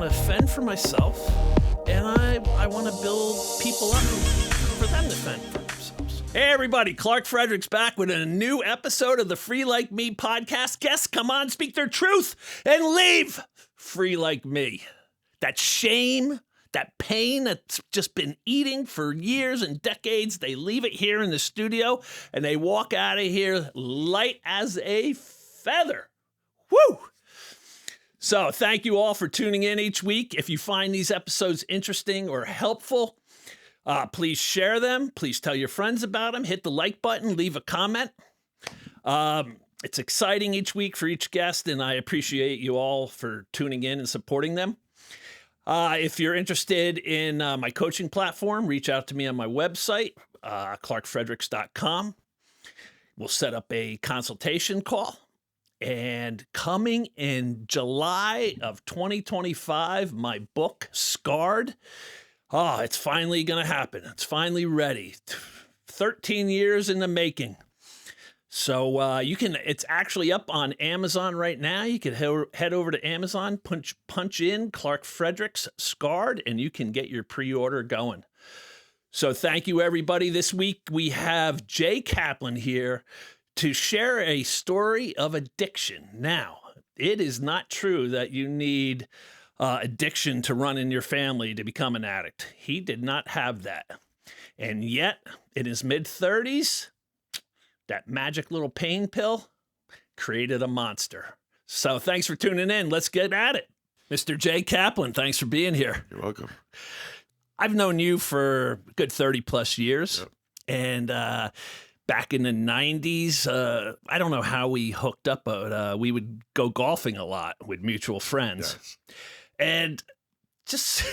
want to fend for myself, and I want to build people up for them to fend for themselves. Hey everybody, Clark Frederick's back with a new episode of the Free Like Me podcast. Guests come on, speak their truth, and leave free like me. That shame, that pain that's just been eating for years and decades, they leave it here in the studio, and they walk out of here light as a feather. Woo! So thank you all for tuning in each week. If you find these episodes interesting or helpful, please share them. Please tell your friends about them. Hit the like button. Leave a comment. It's exciting each week for each guest, and I appreciate you all for tuning in and supporting them. If you're interested in my coaching platform, reach out to me on my website, clarkfredericks.com. We'll set up a consultation call. And coming in July of 2025, my book, Scarred, it's finally going to happen. It's finally ready. 13 years in the making. So it's actually up on Amazon right now. You can head over to Amazon, punch in Clark Frederick's Scarred, and you can get your pre-order going. So thank you, everybody. This week we have Jay Kaplan here to share a story of addiction. Now, it is not true that you need addiction to run in your family to become an addict. He did not have that. And yet, in his mid-30s, that magic little pain pill created a monster. So thanks for tuning in. Let's get at it. Mr. Jay Kaplan, thanks for being here. You're welcome. I've known you for a good 30 plus years. Yep. And back in the 90s, I don't know how we hooked up, but we would go golfing a lot with mutual friends. Yes. And just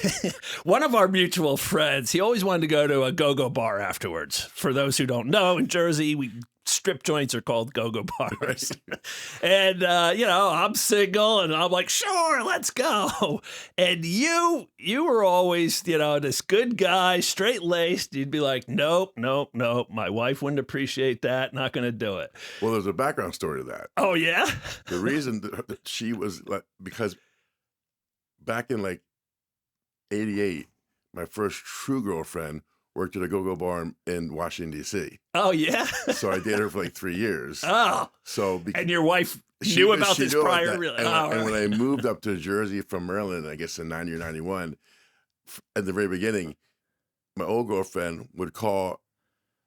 one of our mutual friends, he always wanted to go to a go-go bar afterwards. For those who don't know, in Jersey, strip joints are called go-go bars. Right. And, I'm single, and I'm like, sure, let's go. And you were always, this good guy, straight-laced. You'd be like, nope. My wife wouldn't appreciate that. Not going to do it. Well, there's a background story to that. Oh, yeah? The reason that she was because back in 88, my first true girlfriend worked at a go-go bar in Washington, D.C. Oh, yeah? So I dated her for 3 years. Oh. And your wife knew about this prior? And when I moved up to Jersey from Maryland, I guess in 90 or 91, at the very beginning, my old girlfriend would call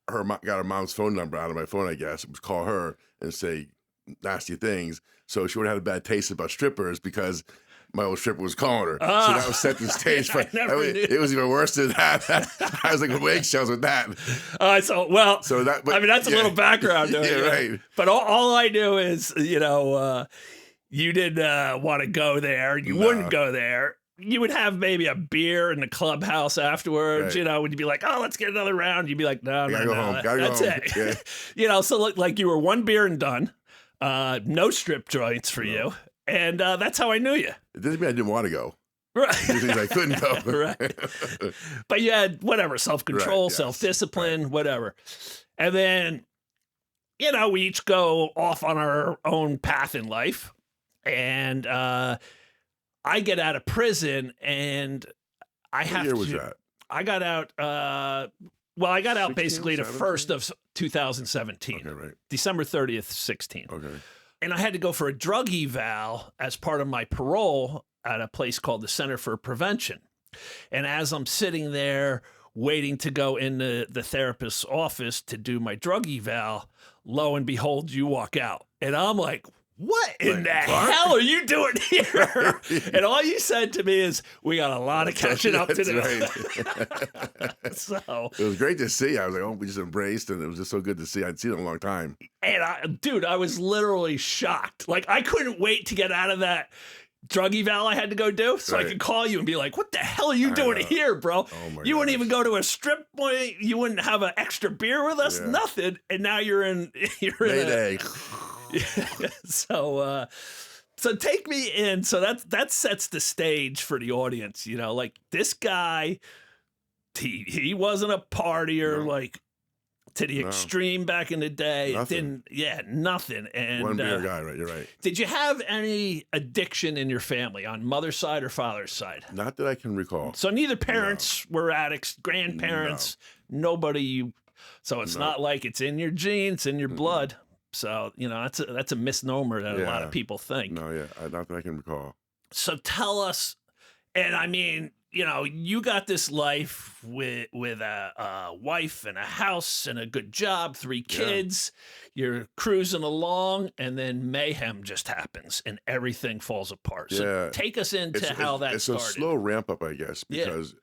her, got her mom's phone number out of my phone, I guess, would call her and say nasty things. So she would have had a bad taste about strippers because my old stripper was calling her. So that was set the stage. It was even worse than that. I was like with eggshells with that. That's a little background. Yeah, right. But all I knew is, you didn't want to go there. You wouldn't go there. You would have maybe a beer in the clubhouse afterwards, right. When you'd be like, oh, let's get another round. You'd be like, no, Gotta go home. That's it. Yeah. So like you were one beer and done. No strip joints for you. And that's how I knew you. It doesn't mean I didn't want to go. Right. It means I couldn't go. Right. But you had whatever, self-control, right, yes. self-discipline, whatever. And then, we each go off on our own path in life. And I get out of prison and I have to. What year was that? I got out. I got out basically the 17? 1st of 2017. Okay, right. December 30th, 16. Okay. And I had to go for a drug eval as part of my parole at a place called the Center for Prevention. And as I'm sitting there waiting to go in the therapist's office to do my drug eval, lo and behold, you walk out. And I'm like, what in the hell are you doing here? And all you said to me is, we got a lot of catching up to do. Right. So it was great to see. I was like, we just embraced, and it was just so good to see. I'd seen it in a long time. And I was literally shocked. Like, I couldn't wait to get out of that drug eval I had to go do so I could call you and be like, what the hell are you doing here, bro? You wouldn't even go to a strip point. You wouldn't have an extra beer with us, nothing. And now you're in Mayday. So take me in. So that sets the stage for the audience, like this guy, he wasn't a partier. No. Like to the extreme back in the day. Nothing. Nothing. And One beer guy, right? You're right. Did you have any addiction in your family on mother's side or father's side? Not that I can recall. So neither parents were addicts, grandparents, nobody. So it's not like it's in your genes, in your blood. So, you know, that's a misnomer that a lot of people think. No, not that I can recall. So tell us, and I mean, you know, you got this life with a wife and a house and a good job, 3 kids. You're cruising along, and then mayhem just happens, and everything falls apart. So take us into how that started. It's a slow ramp up, I guess, because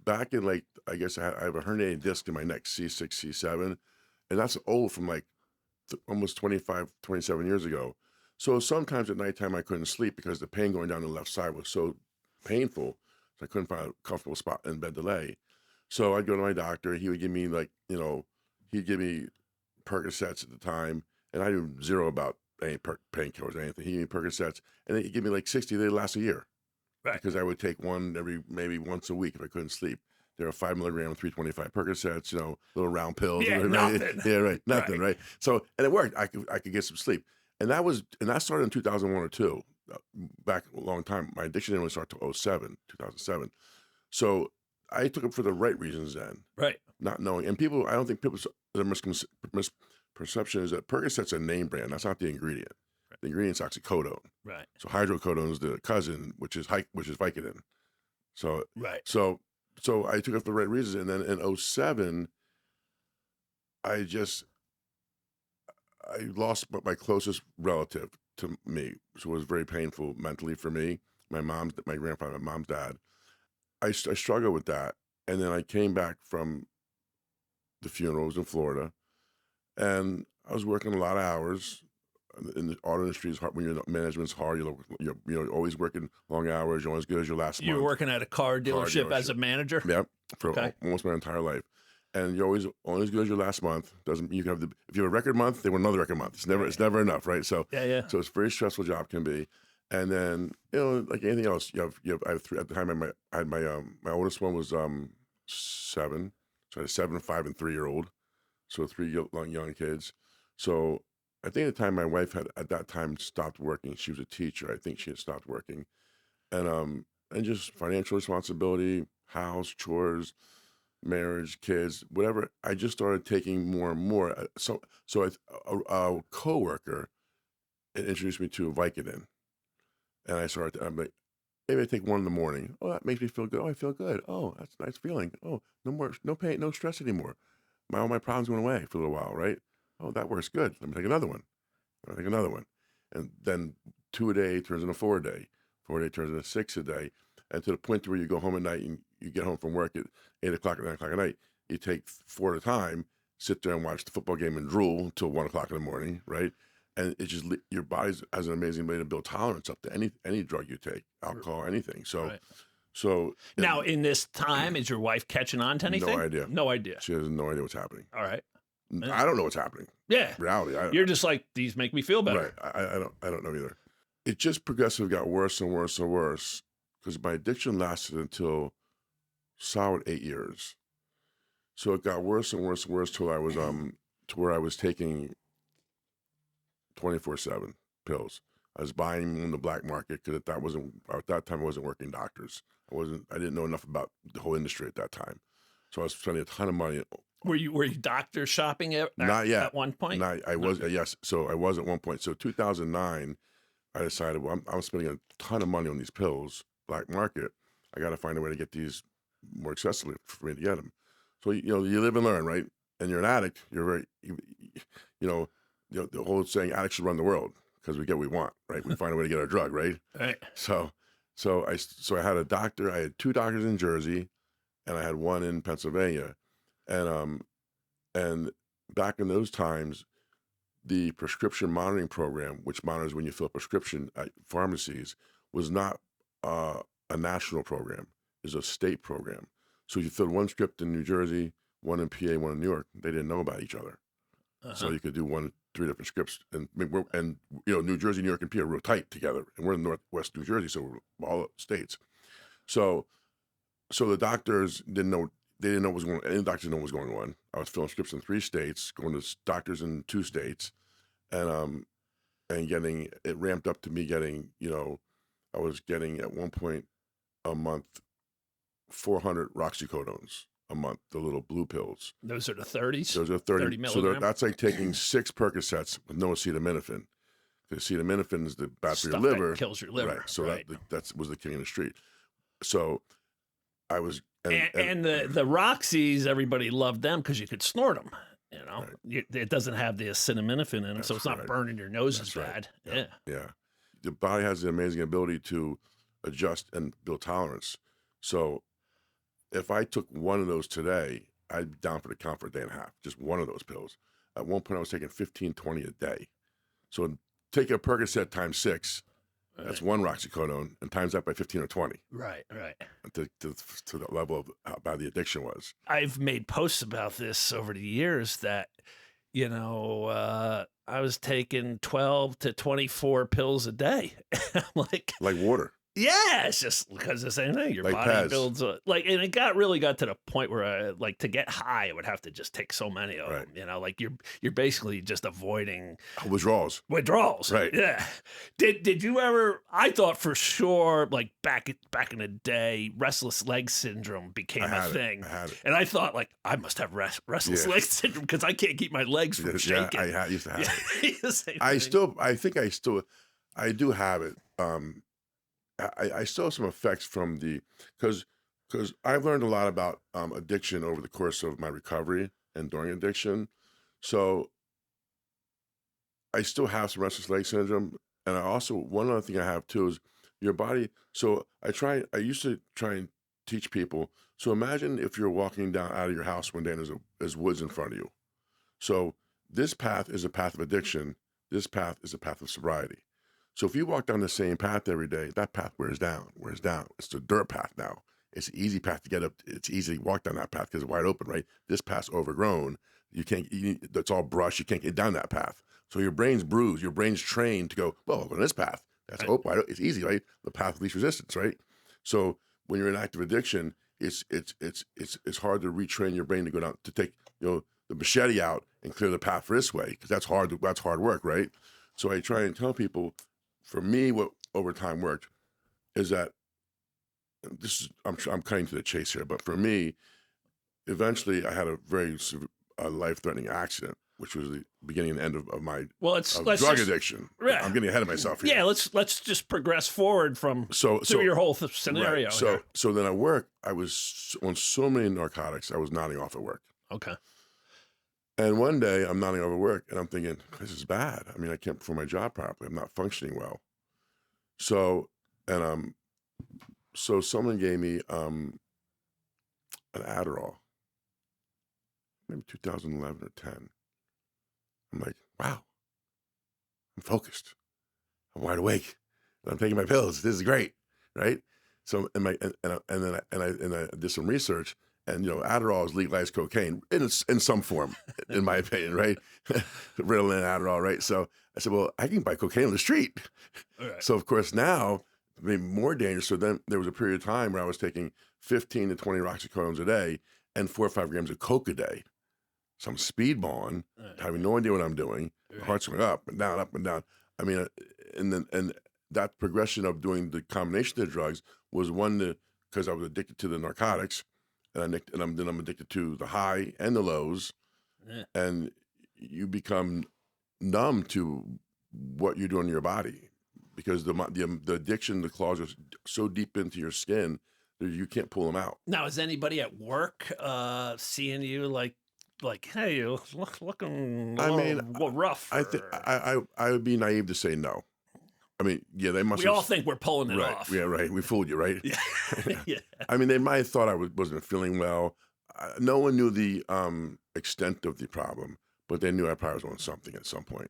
back in I guess I have a herniated disc in my neck, C6, C7, and that's old from almost 25, 27 years ago. So sometimes at nighttime I couldn't sleep because the pain going down the left side was so painful. I couldn't find a comfortable spot in bed to lay. So I'd go to my doctor. He would give me he'd give me Percocets at the time. And I knew zero about any painkillers or anything. He gave me Percocets. And then he'd give me 60, they'd last a year. Right. Because I would take one maybe once a week if I couldn't sleep. There are 5 milligram, 325 Percocets, little round pills. Yeah, nothing. Yeah, right. Nothing, right? So, and it worked. I could get some sleep. And that started in 2001 or 2. Back a long time. My addiction didn't really start till 2007. So I took it for the right reasons then. Right. Not knowing. And I don't think people's misperception is that Percocet's a name brand. That's not the ingredient. Right. The ingredient's oxycodone. Right. So hydrocodone is the cousin, which is Vicodin. So right. So I took it for the right reasons. And then in 2007, I lost my closest relative to me, so it was very painful mentally for me. My grandfather, my mom's dad. I struggled with that, and then I came back from the funerals in Florida, and I was working a lot of hours. In the auto industry is hard when your management's hard. You're always working long hours. You're only as good as your last month. You were working at a car dealership as a manager? Yep, for almost my entire life. And you're always only as good as your last month. If you have a record month, they want another record month. It's never enough, right? So So it's a very stressful job can be. And then like anything else, I have 3 at the time. I had my oldest one was 7, so I had a 7, 5, and 3-year-old, so 3 young kids. So I think at the time my wife had at that time stopped working. She was a teacher. I think she had stopped working, and just financial responsibility, house chores, marriage, kids, whatever. I just started taking more and more. So a coworker introduced me to Vicodin, and I'm like, maybe I take 1 in the morning. Oh, that makes me feel good. Oh, I feel good. Oh, that's a nice feeling. Oh, no pain, no stress anymore. All my problems went away for a little while, right? Oh, that works good. Let me take another one. And then 2 a day turns into 4 a day. 4 a day turns into 6 a day. And to the point where you go home at night and you get home from work at 8 o'clock or 9 o'clock at night, you take 4 at a time, sit there and watch the football game and drool until 1 o'clock in the morning, right? And it's just your body has an amazing way to build tolerance up to any drug you take, alcohol, anything. So now in this time, is your wife catching on to anything? No idea. No idea. She has no idea what's happening. All right. I don't know what's happening. Yeah. Reality. You're just like, these make me feel better. Right. I don't know either. It just progressively got worse and worse and worse because my addiction lasted until solid 8 years. So it got worse and worse and worse till I was to where I was taking 24/7 pills. I was buying them on the black market because at that time I wasn't working doctors. I didn't know enough about the whole industry at that time. So I was spending a ton of money. Were you doctor shopping Not yet. At one point? I was, yes. So I was at one point. So 2009, I decided, well, I'm spending a ton of money on these pills, black market. I got to find a way to get these more accessibly for me to get them. So, you live and learn, right? And you're an addict. You're very, the whole saying, addicts should run the world because we get what we want, right? We find a way to get our drug, right? Right. So I had a doctor. I had 2 doctors in Jersey, and I had 1 in Pennsylvania. And back in those times, the prescription monitoring program, which monitors when you fill a prescription at pharmacies, was not a national program. It was a state program. So you filled 1 script in New Jersey, 1 in PA, 1 in New York. They didn't know about each other. Uh-huh. So you could do 3 different scripts. And New Jersey, New York, and PA are real tight together. And we're in Northwest New Jersey, so we're all states. So the doctors didn't know. they didn't know what was going on. Any doctors didn't know what was going on. I was filling scripts in 3 states, going to doctors in 2 states, and getting it ramped up to me getting, I was getting at one point a month 400 roxycodones a month, the little blue pills. Those are the 30s? Those are 30 milligrams? So that's like taking 6 Percocets with no acetaminophen. The acetaminophen is the bad for your Stuff liver. that kills your liver. Right. So right. that was the king of the street. So I was... And the Roxys, everybody loved them because you could snort them. Right. It doesn't have the acetaminophen in it, so it's not right. burning your nose That's as right. bad. Yeah. The body has the amazing ability to adjust and build tolerance. So if I took one of those today, I'd be down for the count for a day and a half, just one of those pills. At one point, I was taking 15, 20 a day. So take a Percocet times 6, that's 1 roxycodone, and times that by 15 or 20. Right. To the level of how bad the addiction was. I've made posts about this over the years that, I was taking 12 to 24 pills a day. I'm like water. Yeah, it's just because the same thing. Your Like body Pez. builds and it really got to the point where to get high, I would have to just take so many of them. You're basically just avoiding Withdrawals. Right. Yeah. Did you ever? I thought for sure, back in the day, restless leg syndrome became a thing. I had it. And I thought I must have restless leg syndrome because I can't keep my legs from shaking. I used to have it. The same I do have it. I still have some effects from because I've learned a lot about addiction over the course of my recovery and during addiction. So I still have some restless leg syndrome. And one other thing I have too is your body. So I used to try and teach people. So imagine if you're walking down out of your house one day and there's woods in front of you. So this path is a path of addiction. This path is a path of sobriety. So if you walk down the same path every day, that path wears down. It's the dirt path now. It's an easy path to get up. It's easy to walk down that path because it's wide open, right? This path's overgrown. It's all brush. You can't get down that path. So your brain's bruised. Your brain's trained to go, well, on this path. That's open. It's easy, right? The path of least resistance, right? So when you're in active addiction, it's hard to retrain your brain to go down, to take, the machete out and clear the path for this way, because that's hard work, right? So I try and tell people, for me, what over time worked is that I'm cutting to the chase here, but for me, eventually I had a very life-threatening accident, which was the beginning and end of my drug addiction. Yeah. I'm getting ahead of myself here. Yeah, let's just progress forward through your whole scenario. Right. So then at work, I was on so many narcotics, I was nodding off at work. Okay. And one day I'm nodding off at work and I'm thinking, this is bad. I mean, I can't perform my job properly. I'm not functioning well. So someone gave me an Adderall, maybe 2011 or 10. I'm like, wow, I'm focused. I'm wide awake. I'm taking my pills. This is great, right? So and I did some research, and Adderall is legalized cocaine in some form, in my opinion, right? Ritalin, Adderall, right? So I said, well, I can buy cocaine on the street. Right. So of course now, maybe more dangerous. So then there was a period of time where I was taking 15 to 20 roxycodones a day and 4 or 5 grams of coke a day. So I'm speedballing, having no idea what I'm doing. The heart's going up and down, up and down. I mean, and that progression of doing the combination of the drugs was one because I was addicted to the narcotics, and I'm addicted to the high and the lows, and you become numb to what you're doing to your body because the addiction, the claws are so deep into your skin that you can't pull them out. Now, is anybody at work seeing you like, hey, you're looking a little rough? I would be naive to say no. I mean, yeah, they must. We all think we're pulling it right, off. Yeah, right. We fooled you, right? Yeah. Yeah. I mean, they might have thought I wasn't feeling well. No one knew the extent of the problem, but they knew I probably was on something at some point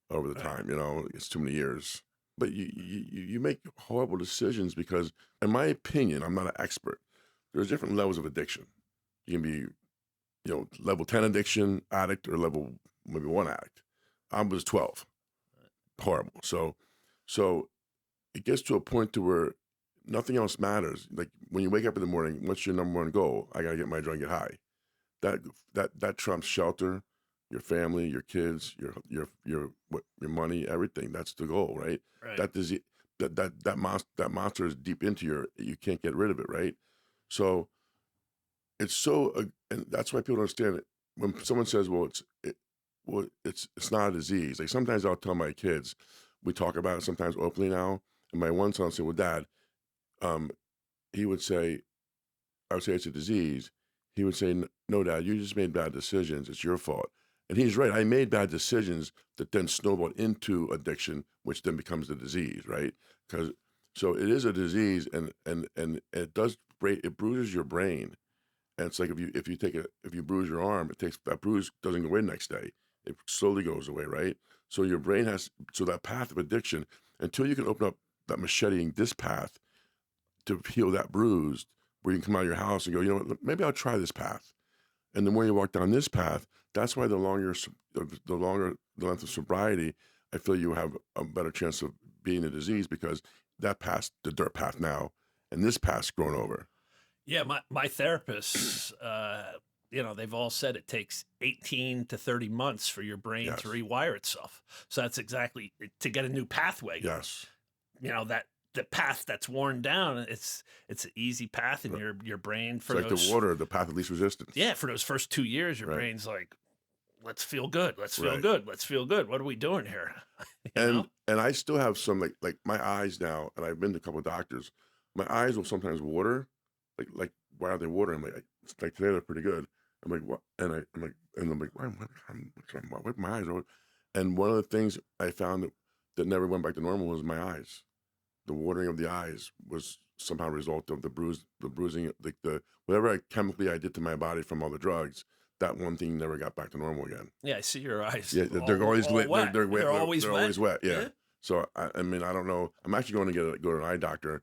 over the time. It's too many years. But you make horrible decisions because, in my opinion, I'm not an expert. There's different levels of addiction. You can be, level 10 addiction addict or level maybe 1 addict. I was 12. Horrible. So it gets to a point to where nothing else matters. Like when you wake up in the morning, what's your number one goal? I got to get my drug, get high. That trumps shelter, your family, your kids, your money, everything. That's the goal, right? Right. That monster is deep into you can't get rid of it, right? So it's and that's why people don't understand it. When someone says, it's not a disease. Like sometimes I'll tell my kids, we talk about it sometimes openly now, and my one son will say, well, Dad, he would say, I would say it's a disease. He would say, no, Dad, you just made bad decisions. It's your fault. And he's right. I made bad decisions that then snowballed into addiction, which then becomes the disease, right? So it is a disease, and it bruises your brain. And it's like if you bruise your arm, that bruise doesn't go away the next day. It slowly goes away, right? So your brain that path of addiction, until you can open up that macheting this path to heal that bruise, where you can come out of your house and go, you know what, maybe I'll try this path. And the more you walk down this path, that's why the length of sobriety, I feel you have a better chance of beating the disease, because that path, the dirt path now, and this path's grown over. Yeah, my therapists, they've all said it takes 18 to 30 months for your brain Yes. to rewire itself. So that's exactly to get a new pathway. Yes. That the path that's worn down, it's an easy path in your brain for It's like the water, the path of least resistance. Yeah, for those first 2 years, your Right. brain's like, let's feel good. Let's feel Right. good. Let's feel good. What are we doing here? And I still have some like my eyes now, and I've been to a couple of doctors. My eyes will sometimes water, like why are they watering? I'm like today they're pretty good. I'm like what? And I'm like why? What my eyes are? And one of the things I found that never went back to normal was my eyes. The watering of the eyes was somehow a result of the bruising, like whatever chemically I did to my body from all the drugs. That one thing never got back to normal again. Yeah, I see your eyes. Yeah, they're always wet. Wet. They're wet. They're always they're wet. always wet. Yeah. So I mean, I don't know. I'm actually going to go to an eye doctor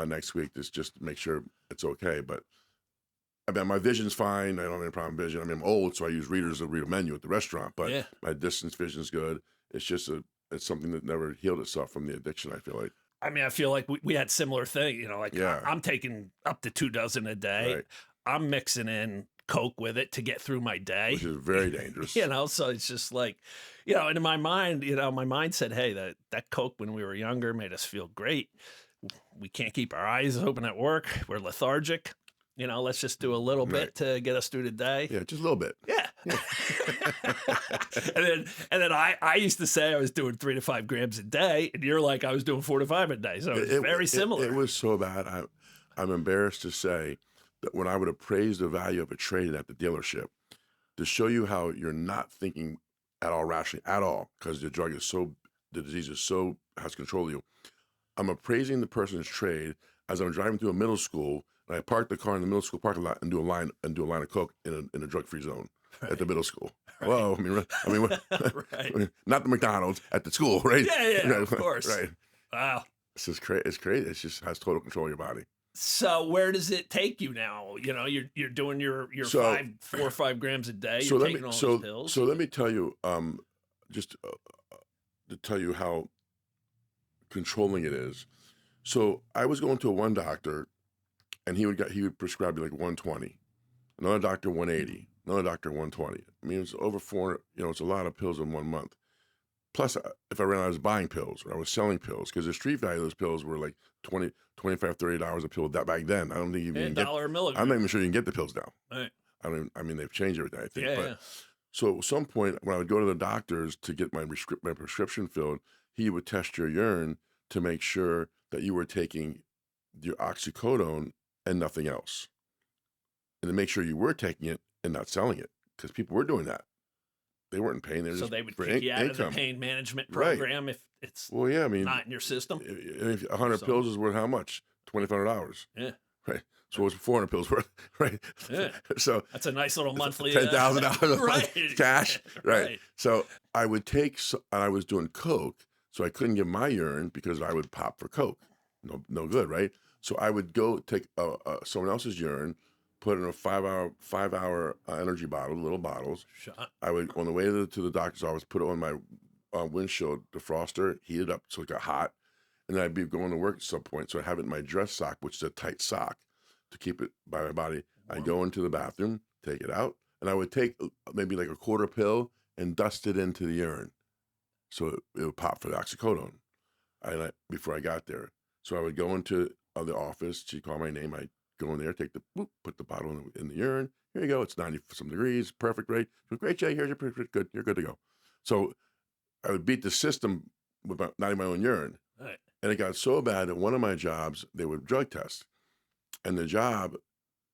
next week just to make sure it's okay. But I mean, my vision's fine. I don't have any problem with vision. I mean, I'm old, so I use readers to read a menu at the restaurant. But my distance vision's good. It's just it's something that never healed itself from the addiction, I feel like. I mean, I feel like we had similar thing. I'm taking up to 2 dozen a day. Right. I'm mixing in Coke with it to get through my day. Which is very dangerous. So it's just like, and in my mind, my mind said, hey, that Coke when we were younger made us feel great. We can't keep our eyes open at work. We're lethargic. Let's just do a little bit to get us through the day. Yeah, just a little bit. Yeah. and then I used to say I was doing 3 to 5 grams a day, and you're like I was doing 4 to 5 a day. So it's very similar. It was so bad. I'm embarrassed to say that when I would appraise the value of a trade at the dealership, to show you how you're not thinking at all rationally at all, because the disease has control of you. I'm appraising the person's trade as I'm driving through a middle school, and I park the car in the middle school parking lot and do a line of coke in a drug-free zone at the middle school. Right. Whoa, I mean, right. Not the McDonald's at the school, right? Yeah, of course. Right. Wow. It's just crazy. It's crazy. It just has total control of your body. So where does it take you now? You're doing your 4 or 5 grams a day. You're taking all these pills. So let me tell you, just to tell you how controlling it is. So I was going to one doctor, and he would prescribe me like 120, another doctor 180, another doctor 120. I mean, it's over 400. It's a lot of pills in 1 month. Plus, if I ran out, I was buying pills or I was selling pills, because the street value of those pills were like $20, $25, $30 a pill back then. I don't think you can get $1 a milligram. I'm not even sure you can get the pills now. Right. I mean, they've changed everything, I think. Yeah. So at some point, when I would go to the doctors to get my prescription filled, he would test your urine to make sure that you were taking your oxycodone and nothing else, and to make sure you were taking it and not selling it, because people were doing that. They weren't in pain. They would kick you out of the pain management program if it's not in your system. If 100 pills is worth how much? $2,500. Yeah. Right. So what's 400 pills worth? Right. Yeah. So that's a nice little monthly $10,000 right. cash. Right. Right. So I would take, and I was doing Coke, so I couldn't give my urine because I would pop for Coke. No good, right? So I would go take someone else's urine, put it in a 5-hour energy bottle, little bottles. Shot. I would, on the way to the doctor's office, put it on my windshield defroster, heat it up so it got hot, and I'd be going to work at some point. So I have it in my dress sock, which is a tight sock to keep it by my body. I go into the bathroom, take it out, and I would take maybe like a quarter pill and dust it into the urine. So it would pop for the oxycodone before I got there. So I would go into the office. She'd call my name. I'd go in there, put the bottle in the urine. Here you go. It's 90-some degrees. Perfect, right? So great, Jay. Here's your good. You're good to go. So I would beat the system with not my own urine. Right. And it got so bad that one of my jobs, they would drug test. And the job,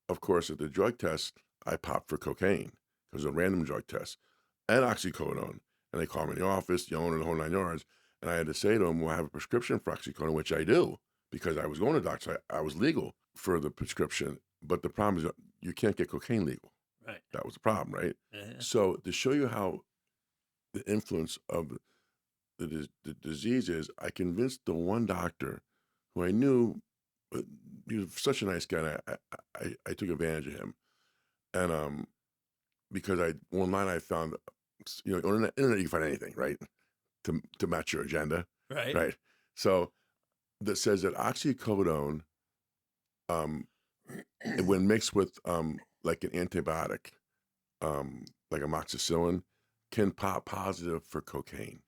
of course, at the drug test, I popped for cocaine because it was a random drug test and oxycodone. And they called me in the office, the owner, the whole 9 yards. And I had to say to them, well, I have a prescription for oxycodone, which I do because I was going to doctors. I was legal for the prescription. But the problem is you can't get cocaine legal. Right. That was the problem, right? Uh-huh. So to show you how the influence of the disease is, I convinced the one doctor who I knew, he was such a nice guy, and I took advantage of him. And because online I found, on the internet you find anything, right, to match your agenda. Right. Right. So that says that oxycodone, when mixed with like an antibiotic, like amoxicillin, can pop positive for cocaine.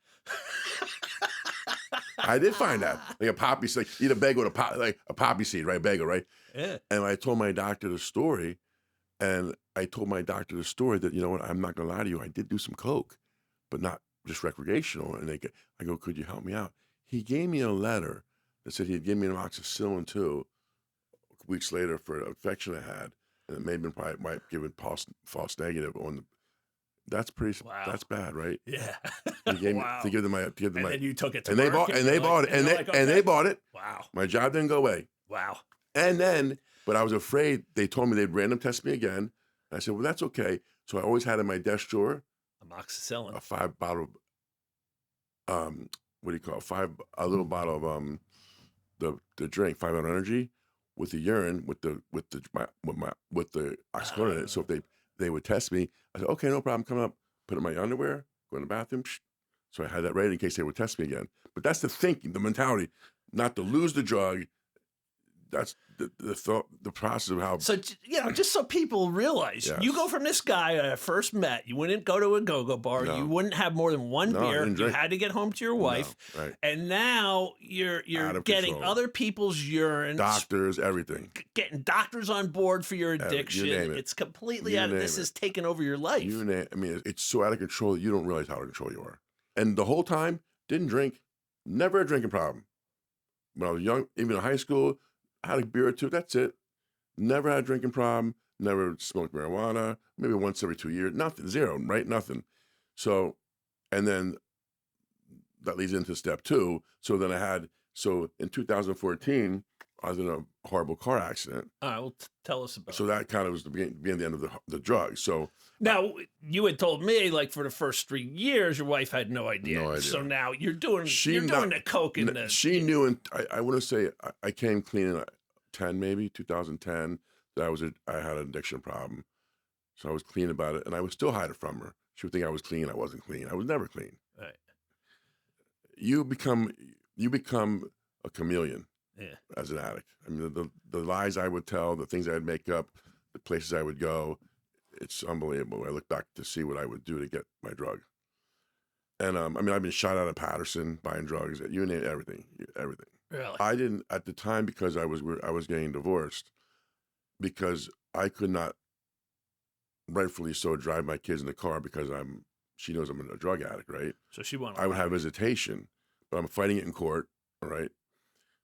I did find that. Like a poppy seed, eat a bagel with like a poppy seed, right? Bagel, right? Yeah. And I told my doctor the story, and I told my doctor the story that, you know what, I'm not going to lie to you. I did do some coke, but not just recreational. And I go, could you help me out? He gave me a letter that said he'd give me an amoxicillin too, weeks later for an infection I had. And it may have been probably might give it false negative on the. That's pretty. Wow. That's bad, right? Yeah. He gave Wow. me to give them my. And then you took it to and they work bought and they bought it and they bought it. Wow. My job didn't go away. Wow. And then, but I was afraid. They told me they'd random test me again. And I said, well, that's okay. So I always had in my desk drawer Amoxicillin. a 5-bottle. What do you call it? A little bottle of the drink 500 Energy with the urine with the oxycodone in it. So if they would test me, I said, okay, no problem. Come up, put it in my underwear, go in the bathroom. So I had that ready in case they would test me again. But that's the thinking, the mentality, not to lose the drug. That's the thought, the process of how. So, just so people realize, Yes. you go from this guy I first met, you wouldn't go to a go-go bar, No. you wouldn't have more than one No, I beer, didn't you drink. had to get home to your wife, No, right. and now you're Out of getting control. other people's urine, Doctors, everything. getting doctors on board for your You addiction. name it. It's completely You out of name this it. has taken over your life. It's so out of control that you don't realize how out of control you are. And the whole time, didn't drink, never a drinking problem. When I was young, even in high school, I had a beer or two, that's it. Never had a drinking problem, never smoked marijuana, maybe once every 2 years, nothing, zero, right? Nothing. So, and then that leads into step 2. So then in 2014, I was in a horrible car accident. All right, well, tell us about So it. that kind of was the end of the drug. So Now, you had told me, like, for the first 3 years, your wife had no idea. No idea. So now you're doing not- the coke in the... She knew, and I want to say I came clean in 2010, that I had an addiction problem. So I was clean about it, and I would still hide it from her. She would think I was clean. I wasn't clean. I was never clean. Right. You become a chameleon Yeah. as an addict. I mean, the lies I would tell, the things I'd make up, the places I would go, it's unbelievable. I look back to see what I would do to get my drug. And I've been shot out of Patterson buying drugs. You name it, everything. Really? I didn't at the time because I was getting divorced, because I could not, rightfully so, drive my kids in the car because she knows I'm a drug addict, right? So she wanted... I would have visitation, but I'm fighting it in court, all right?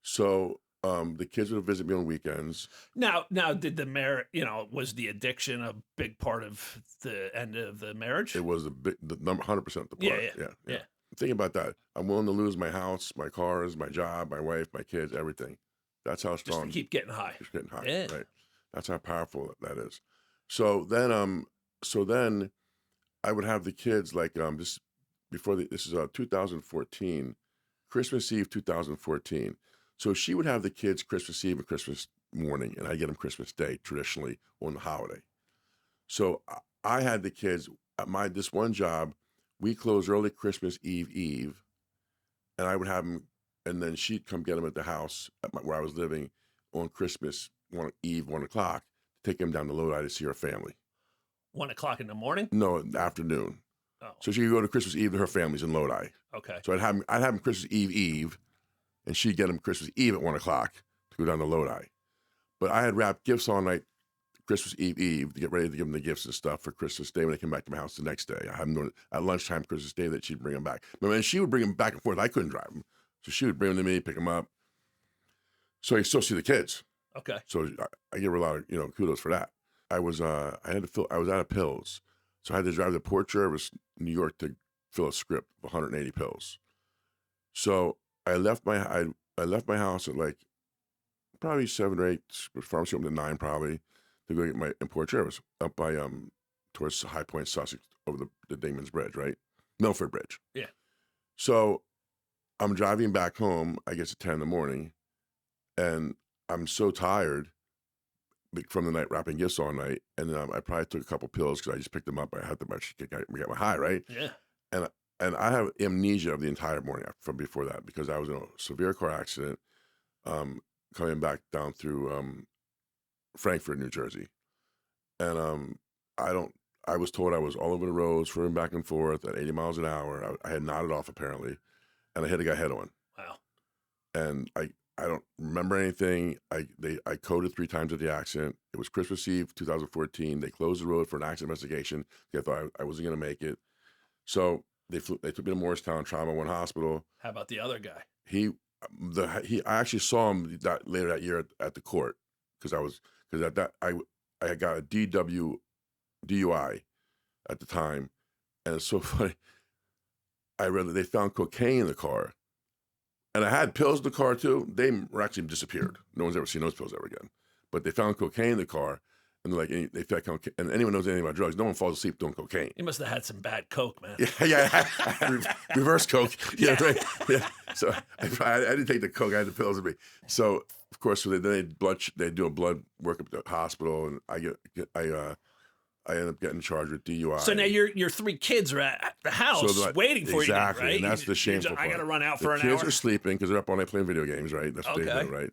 So the kids would visit me on weekends. Now, did the marriage, was the addiction a big part of the end of the marriage? It was the number 100% the part. Yeah. Think about that. I'm willing to lose my house, my cars, my job, my wife, my kids, everything. That's how Just strong. to keep getting high. Just getting high, Yeah. right? That's how powerful that is. So then I would have the kids this is 2014, Christmas Eve 2014. So she would have the kids Christmas Eve and Christmas morning, and I get them Christmas Day traditionally on the holiday. So I had the kids at this one job. We closed early Christmas Eve, and I would have them and then she'd come get him at the house where I was living on Christmas Eve, 1:00, to take him down to Lodi to see her family. 1:00 in the morning? No, in the afternoon. Oh, So she could go to Christmas Eve to her family's in Lodi. okay. So I'd have him Christmas Eve, and she'd get him Christmas Eve at 1:00 to go down to Lodi. But I had wrapped gifts all night, Christmas Eve to get ready to give them the gifts and stuff for Christmas Day when they came back to my house the next day. I had them doing it at lunchtime Christmas Day that she'd bring them back. But when she would bring them back and forth, I couldn't drive them. So she would bring them to me, pick them up. So I still see the kids. Okay. So I give her a lot of, kudos for that. I was out of pills. So I had to drive to Port Jervis, New York to fill a script of 180 pills. So I left my house at like probably 7 or 8, pharmacy opened at 9 probably, to go get in Port Jervis, up by towards High Point, Sussex, over the Dingman's Bridge, right? Milford Bridge. Yeah. So I'm driving back home, I guess at 10 in the morning, and I'm so tired from the night wrapping gifts all night, and I probably took a couple pills because I just picked them up. I had to get my high, right? Yeah. And I have amnesia of the entire morning from before that because I was in a severe car accident coming back down through Frankfort, New Jersey. And I was told I was all over the roads, swerving back and forth at 80 miles an hour. I had nodded off apparently, and I hit a guy head on. Wow. And I don't remember anything. I coded 3 times at the accident. It was Christmas Eve, 2014. They closed the road for an accident investigation. They thought I wasn't going to make it. So they took me to Morristown Trauma One Hospital. How about the other guy? I actually saw him later that year at the court because I had got a DUI at the time, and it's so funny. I read that they found cocaine in the car, and I had pills in the car too. They were actually disappeared. No one's ever seen those pills ever again. But they found cocaine in the car, and they're like, they found cocaine. And anyone knows anything about drugs, no one falls asleep doing cocaine. You must have had some bad coke, man. Yeah, reverse coke. Yeah, right. Yeah. So I didn't take the coke. I had the pills with me. So of course, they do a blood work at the hospital, and I end up getting charged with DUI. So now your 3 kids are at the house waiting for you, right? And that's the shameful part. I got to run out for an hour. The kids are sleeping because they're up all night playing video games, right? That's what they do, right?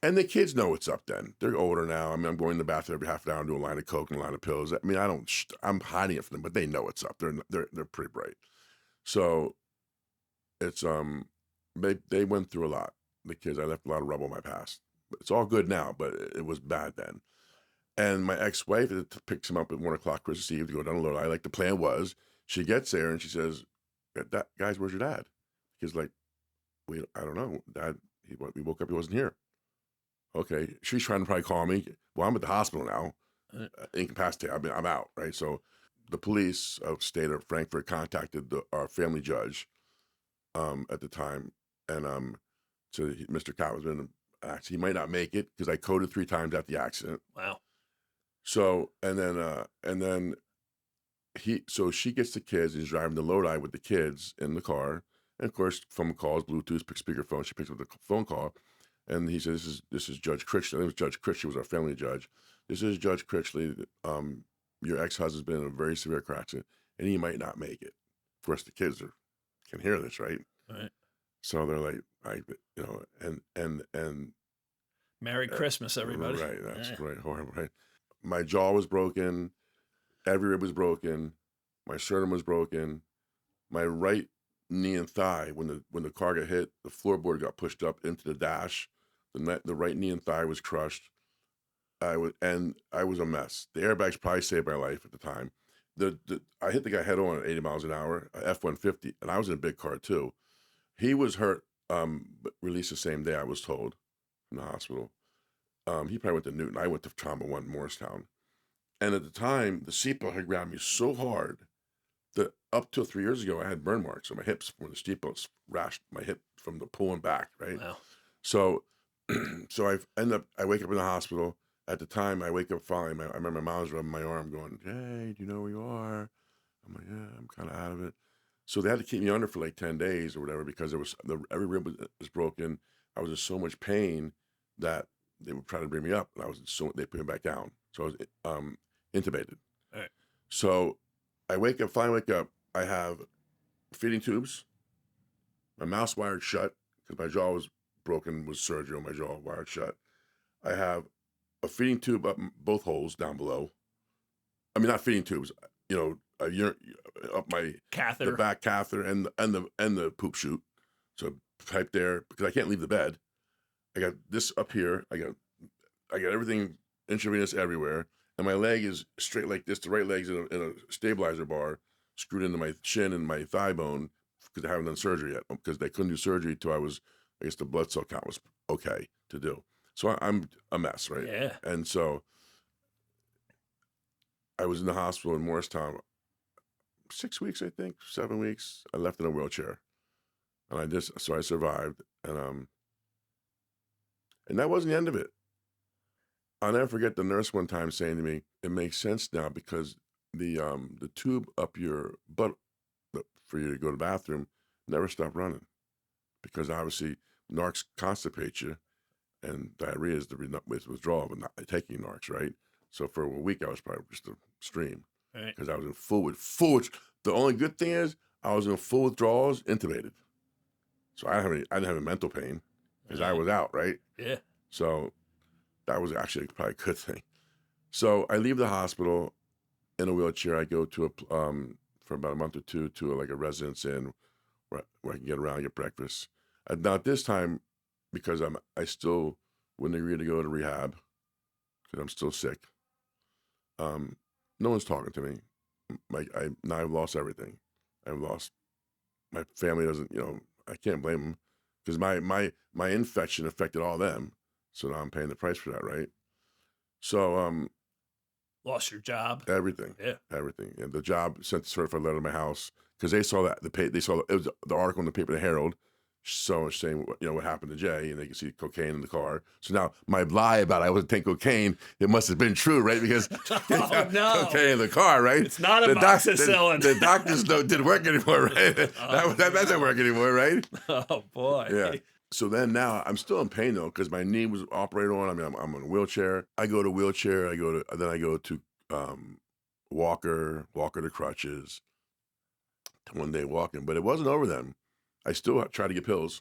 And the kids know what's up then. They're older now. I mean, I'm going to the bathroom every half an hour and do a line of coke and a line of pills. I mean, I'm hiding it from them, but they know what's up. They're pretty bright. So it's, they went through a lot. The kids, I left a lot of rubble in my past. It's all good now, but it was bad then. And my ex-wife picks him up at 1:00 Christmas Eve to go down to Lodi. Like the plan was, she gets there and she says, "Guys, where's your dad?" He's like, "I don't know, Dad. We woke up, he wasn't here." Okay, she's trying to probably call me. Well, I'm at the hospital now, incapacitated. I'm out, right? So the police of state of Frankfurt contacted our family judge at the time, and so Mr. Kaplan's been in an accident. He might not make it because I coded 3 times at the accident. Wow. So and then so she gets the kids and he's driving to Lodi with the kids in the car, and of course phone calls, Bluetooth, speakerphone. She picks up the phone call, and he says, "This is Judge Critchley." I think it was Judge Critchley, was our family judge. "This is Judge Critchley. Your ex-husband's been in a very severe car accident, and he might not make it." Of course, the kids can hear this, right? Right. So they're like, and Merry Christmas, everybody. Right, that's right, horrible, right? My jaw was broken, every rib was broken, my sternum was broken, my right knee and thigh, when the car got hit, the floorboard got pushed up into the dash, the right knee and thigh was crushed. I was a mess. The airbags probably saved my life at the time. I hit the guy head on at 80 miles an hour, F-150, and I was in a big car too. He was hurt, but released the same day, I was told, from the hospital. He probably went to Newton. I went to Trauma One, Morristown. And at the time, the seatbelt had grabbed me so hard that up till 3 years ago, I had burn marks on my hips where the seatbelt rashed my hip from the pulling back, right? Wow. So I wake up in the hospital. At the time, I wake up finally. I remember my mom's rubbing my arm going, "Hey, do you know where you are?" I'm like, "Yeah, I'm kind of out of it." So they had to keep me under for like 10 days or whatever because every rib was broken. I was in so much pain that they would try to bring me up, and they put me back down. So I was intubated. All right. So I finally wake up. I have feeding tubes. My mouth's wired shut because my jaw was broken with surgery on my jaw, wired shut. I have a feeding tube up both holes down below. I mean, not feeding tubes, up my Catheter. the back catheter and the poop chute. So pipe there because I can't leave the bed. I got this up here. I got everything intravenous everywhere, and my leg is straight like this. The right leg's in a stabilizer bar screwed into my shin and my thigh bone because I haven't done surgery yet because they couldn't do surgery till I guess the blood cell count was okay to do. So I'm a mess, right? Yeah. And so I was in the hospital in Morristown 6 weeks, I think, 7 weeks. I left in a wheelchair, and I survived, and that wasn't the end of it. I'll never forget the nurse one time saying to me, "It makes sense now because the tube up your butt for you to go to the bathroom never stopped running because obviously narcs constipate you, and diarrhea is the withdrawal of not taking narcs, right? So for a week I was probably just a stream because I was in full. The only good thing is I was in full withdrawals, intubated, so I didn't have any mental pain because I was out, right? Yeah. So that was actually probably a good thing. So I leave the hospital in a wheelchair. I go to for about a month or two to a residence inn where I can get around and get breakfast. Now at this time, because I still wouldn't agree to go to rehab because I'm still sick. No one's talking to me. Now I've lost everything. I've lost my family. Doesn't I can't blame them because my infection affected all them. So now I'm paying the price for that, right? So lost your job. Everything. Yeah. Everything. And the job sent a certified letter to my house because they saw that it was the article in the paper, the Herald, so saying what happened to Jay, and they could see cocaine in the car. So now my lie about I wasn't taking cocaine, it must have been true, right? Because no. cocaine in the car, right? It's not a box of selling. The doctors didn't work anymore, right? That doesn't work anymore, right? Oh boy. Yeah. So then now I'm still in pain though because my knee was operated on. I mean, I'm in a wheelchair. I go to wheelchair. I go to walker to crutches. One day walking, but it wasn't over then. I still tried to get pills.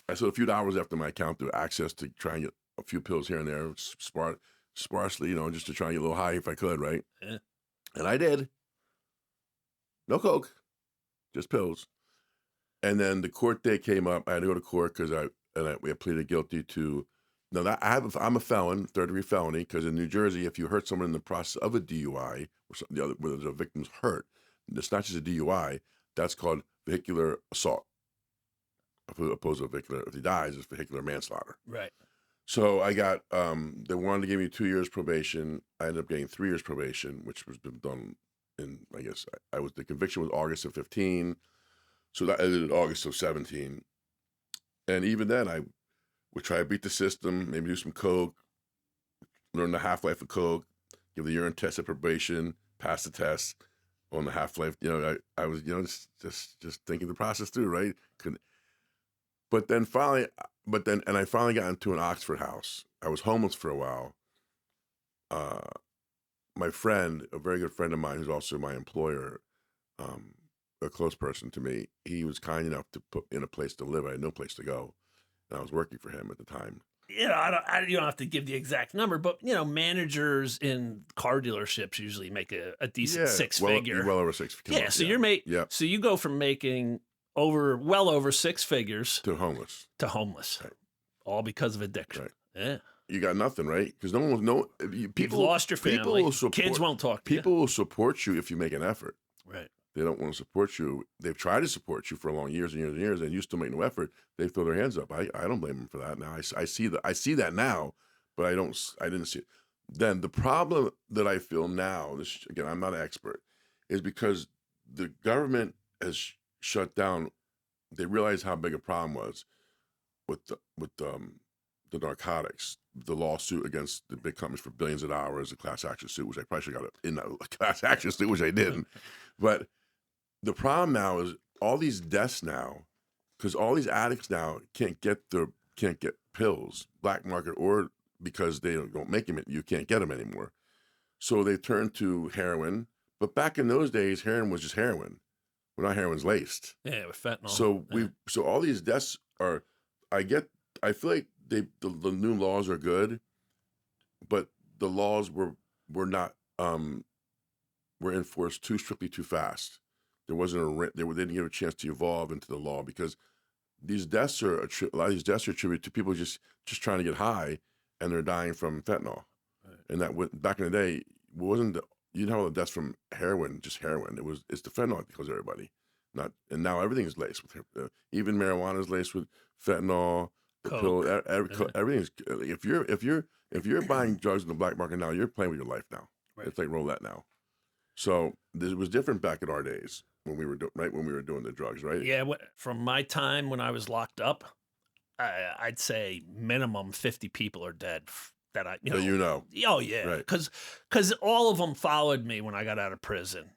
I still a few hours after my account to access to try and get a few pills here and there, sparsely, just to try and get a little high if I could, right? Yeah. And I did. No coke, just pills. And then the court day came up. I had to go to court because we had pleaded guilty to. Now that I'm a felon, third-degree felony, because in New Jersey, if you hurt someone in the process of a DUI or where the victim's hurt, it's not just a DUI. That's called vehicular assault, opposed to vehicular. If he dies, it's vehicular manslaughter. Right. So I got. They wanted to give me 2 years probation. I ended up getting 3 years probation, which was done in. I guess the conviction was August of 15. So that ended in August of 17. And even then, I would try to beat the system, maybe do some coke, learn the half-life of coke, give the urine test at probation, pass the test on the half-life. I was, just thinking the process through, right? And I finally got into an Oxford house. I was homeless for a while. My friend, a very good friend of mine, who's also my employer, a close person to me, he was kind enough to put in a place to live. I had no place to go, and I was working for him at the time. You don't have to give the exact number, but managers in car dealerships usually make a decent six-figure. Well over six. Yeah, so so you go from making well over six figures to homeless. Right. All because of addiction. Right. Yeah. You got nothing, right? Because no one will know. You've lost your family. Kids won't talk to you. People will support you if you make an effort. Right. They don't want to support you. They've tried to support you for long years and years and years, and you still make no effort. They throw their hands up. I don't blame them for that. Now I see that now, but I didn't see it then. The problem that I feel now, again, I'm not an expert, is because the government has shut down. They realized how big a problem was with the narcotics, the lawsuit against the big companies for billions of dollars, the class action suit, which I probably should have got in a class action suit, which I didn't, but. The problem now is all these deaths now, because all these addicts now can't get pills, black market, or because they don't make them, you can't get them anymore. So they turn to heroin. But back in those days, heroin was just heroin. Well, not heroin's laced. Yeah, with fentanyl. So Yeah. so all these deaths are, I feel like the new laws are good, but the laws were not were enforced too strictly too fast. There wasn't they didn't give a chance to evolve into the law, because these deaths are a lot of these deaths are attributed to people just trying to get high, and they're dying from fentanyl. Right. And back in the day, you didn't have all the deaths from heroin, just heroin. It's the fentanyl that kills everybody. And now everything is laced with even marijuana is laced with fentanyl. The Coke. pill, Yeah. everything's. If you're buying drugs in the black market now, you're playing with your life now. Right. It's like roulette now. So it was different back in our days when we were doing the drugs, right? Yeah, from my time when I was locked up, I'd say minimum 50 people are dead that I, So you know. Oh yeah, Right. because all of them followed me when I got out of prison.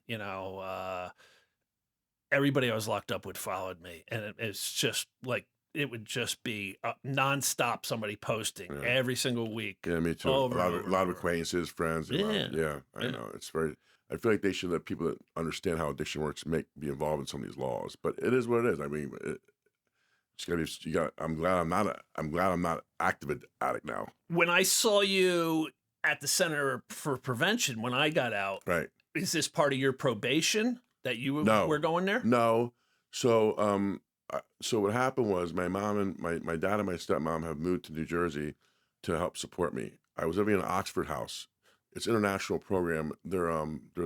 Everybody I was locked up with followed me, and it's just like it would just be nonstop somebody posting every single week. Yeah, me too. A lot of acquaintances, friends. Yeah, I know. It's very. I feel like they should let people that understand how addiction works be involved in some of these laws. But it is what it is. I mean, it's gotta be. I'm glad I'm not active addict now. When I saw you at the Center for Prevention when I got out, Right. is this part of your probation that you were going there? No. So so what happened was my mom and my dad and my stepmom have moved to New Jersey to help support me. I was living in an Oxford house. It's an international program. They're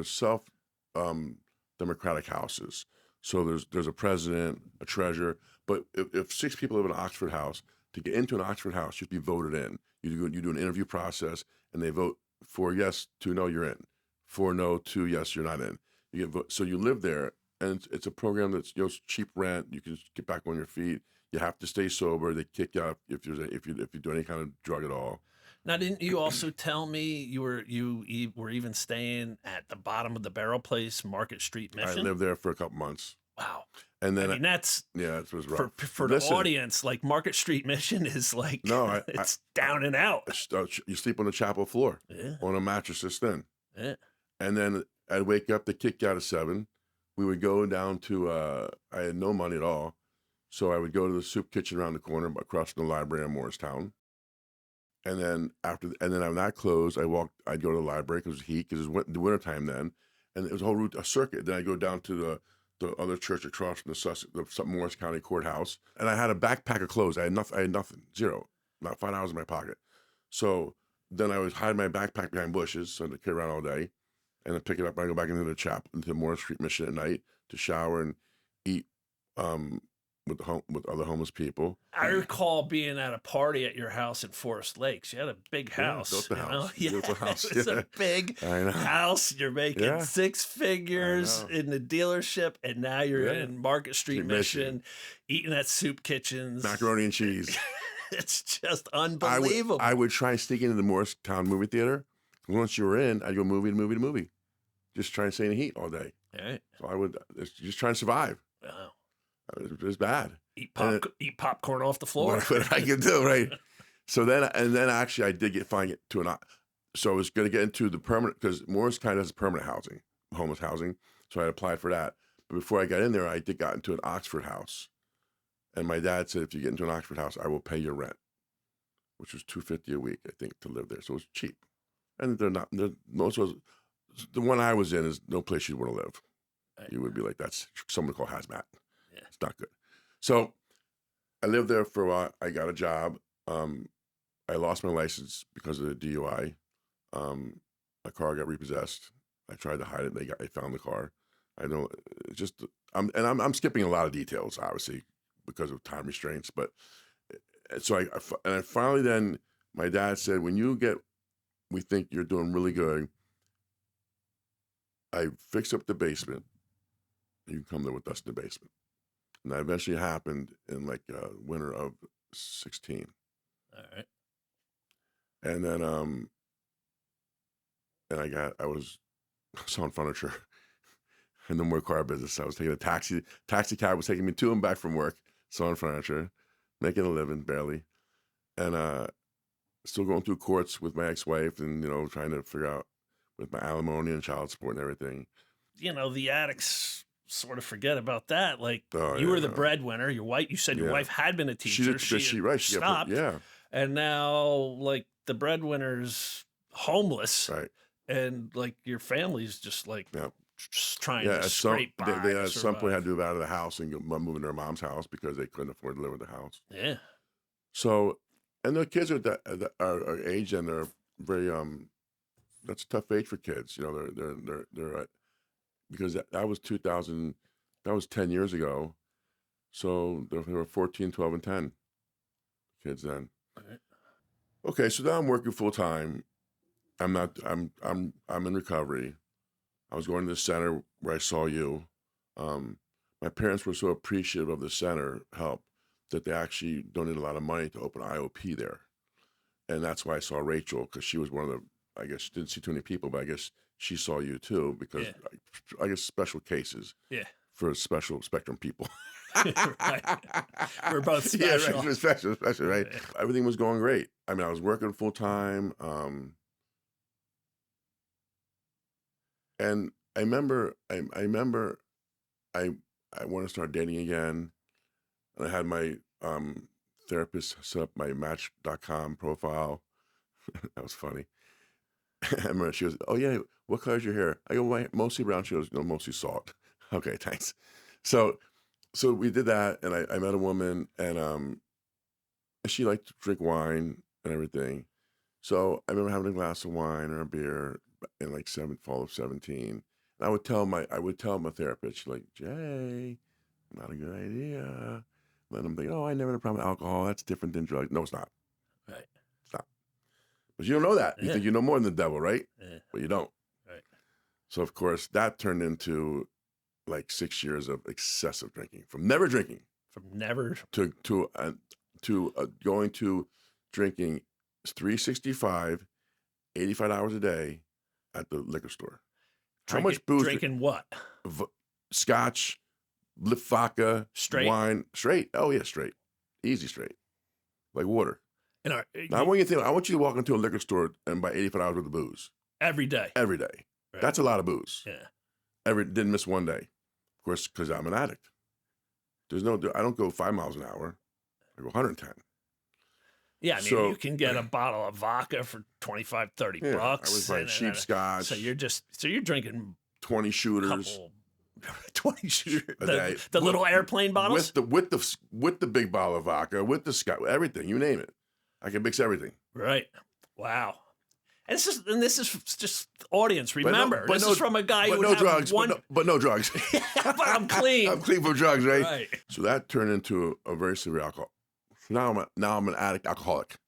self democratic houses. So there's a president, a treasurer. But if 6 people live in an Oxford house, to get into an Oxford house, you have to be voted in. You do an interview process, and they vote 4 yes, 2 no, you're in. 4 no, 2 yes, you're not in. So you live there, and it's a program that's it's cheap rent. You can get back on your feet. You have to stay sober. They kick you out if you do any kind of drug at all. Now, didn't you also tell me you were even staying at the bottom of the barrel place, Market Street Mission? I lived there for a couple months. Wow. And then that's it was rough. For the audience. Like Market Street Mission is like it's down and out. You sleep on the chapel floor on a mattress this thin. Yeah. And then I'd wake up. They kick you out at 7. We would go down to. I had no money at all, so I would go to the soup kitchen around the corner, across from the library in Morristown. And then when that closed, I'd go to the library because it was heat, because it was the wintertime then, and it was a circuit. Then I'd go down to the other church across from the Morris County Courthouse, and I had a backpack of clothes. I had nothing, zero, not $5 in my pocket. So then I would hide my backpack behind bushes, so I'd carry around all day, and then pick it up and I go back into the chapel, into Morris Street Mission at night to shower and eat with other homeless people. I recall being at a party at your house in Forest Lakes. You had a big house. Built the house. Beautiful house. It was a big house. You're making 6 figures in the dealership, and now you're in Market Street Mission, eating at soup kitchens. Macaroni and cheese. It's just unbelievable. I would try and sneak into the Morristown movie theater. Once you were in, I'd go movie to movie to movie. Just try and stay in the heat all day. All right. So I would just try and survive. Wow. It was bad. Eat popcorn off the floor. What I could do, right? So then actually I did find it to an. So I was going to get into the permanent, because Morris County has permanent housing, homeless housing. So I applied for that. But before I got in there, I got into an Oxford house, and my dad said, if you get into an Oxford house, I will pay your rent, which was $250 a week, I think, to live there. So it was cheap, and most of the one I was in is no place you'd want to live. Right. You would be like, that's someone called hazmat. Yeah. It's not good. So I lived there for a while. I got a job. I lost my license because of the DUI. My car got repossessed. I tried to hide it. They found the car. I know it's just I'm skipping a lot of details, obviously, because of time restraints. But so I finally then my dad said, we think you're doing really good. I fixed up the basement. You can come live with us in the basement. And that eventually happened in winter of 16. All right. And then I was selling furniture in the more car business. I was taking a taxi cab was taking me to and back from work, selling furniture, making a living barely. And still going through courts with my ex-wife and, trying to figure out with my alimony and child support and everything. The addicts sort of forget about that. Like Oh, you yeah, were the no. breadwinner. Your wife, you said your Yeah. wife had been a She teacher. did, She she had right. She stopped. yeah, And now like the breadwinner's homeless right. and like your family's just like Yeah. just trying Yeah, to at some scrape by. they to at some point survive. had to move out of the house and move in their mom's house because they couldn't afford to live in the house. Yeah. So, and the kids are are age and they're very that's a tough age for kids. You know, they're because that was 2000, that was 10 years ago. So they were 14, 12, and 10 kids then. Right. Okay, so now I'm working full time. I'm not. I'm in recovery. I was going to the center where I saw you. My parents were so appreciative of the center help that they actually donated a lot of money to open IOP there, and that's why I saw Rachel, because she was one of the. I guess she didn't see too many people, but I guess she saw you too, because Yeah. I guess special cases Yeah. for special spectrum people. Right. We're both Yeah, special. right. Special, right? Yeah. Everything was going great. I mean, I was working full time. And I remember, I want to start dating again, and I had my therapist set up my Match.com profile. That was funny. I remember she goes, "Oh yeah, what color is your hair?" I go, "Mostly brown." She goes, "No, mostly salt." Okay, thanks. So we did that, and I met a woman, and she liked to drink wine and everything. So I remember having a glass of wine or a beer in like fall of 17. And I would tell my therapist, she's like, "Jay, not a good idea." Let them think, "Oh, I never had a problem with alcohol. That's different than drugs." No, it's not. Right. It's not. But you don't know that. You Yeah. think you know more than the devil, right? Yeah. But you don't. Right. So of course that turned into like 6 years of excessive drinking, from never drinking From never. to going to drinking 365, 85 hours a day at the liquor store. How much booze? Drinking what? Scotch, lip vodka, Straight? wine, straight. Oh yeah, straight, easy straight, like water. And Now I want you to walk into a liquor store and buy 85 hours worth of booze every day. every day. Right. That's a lot of booze. Yeah. Didn't miss one day, of course, because I'm an addict. I don't go 5 miles an hour. I go 110. Yeah, I mean, So- you can get a bottle of vodka for 25, 30 Yeah, bucks. I was buying cheap scotch. So you're drinking 20 a shooters. couple 20 shooter, A day. the little airplane bottles. with the big bottle of vodka, with the scotch, everything, you name it. I can mix everything. Right. Wow. And this is just audience. no- Remember, but this no- is from a guy But who no would have drugs. one. But no drugs. But I'm clean. I'm clean from drugs, right? Right. So that turned into a very severe alcohol. So now I'm an addict, alcoholic.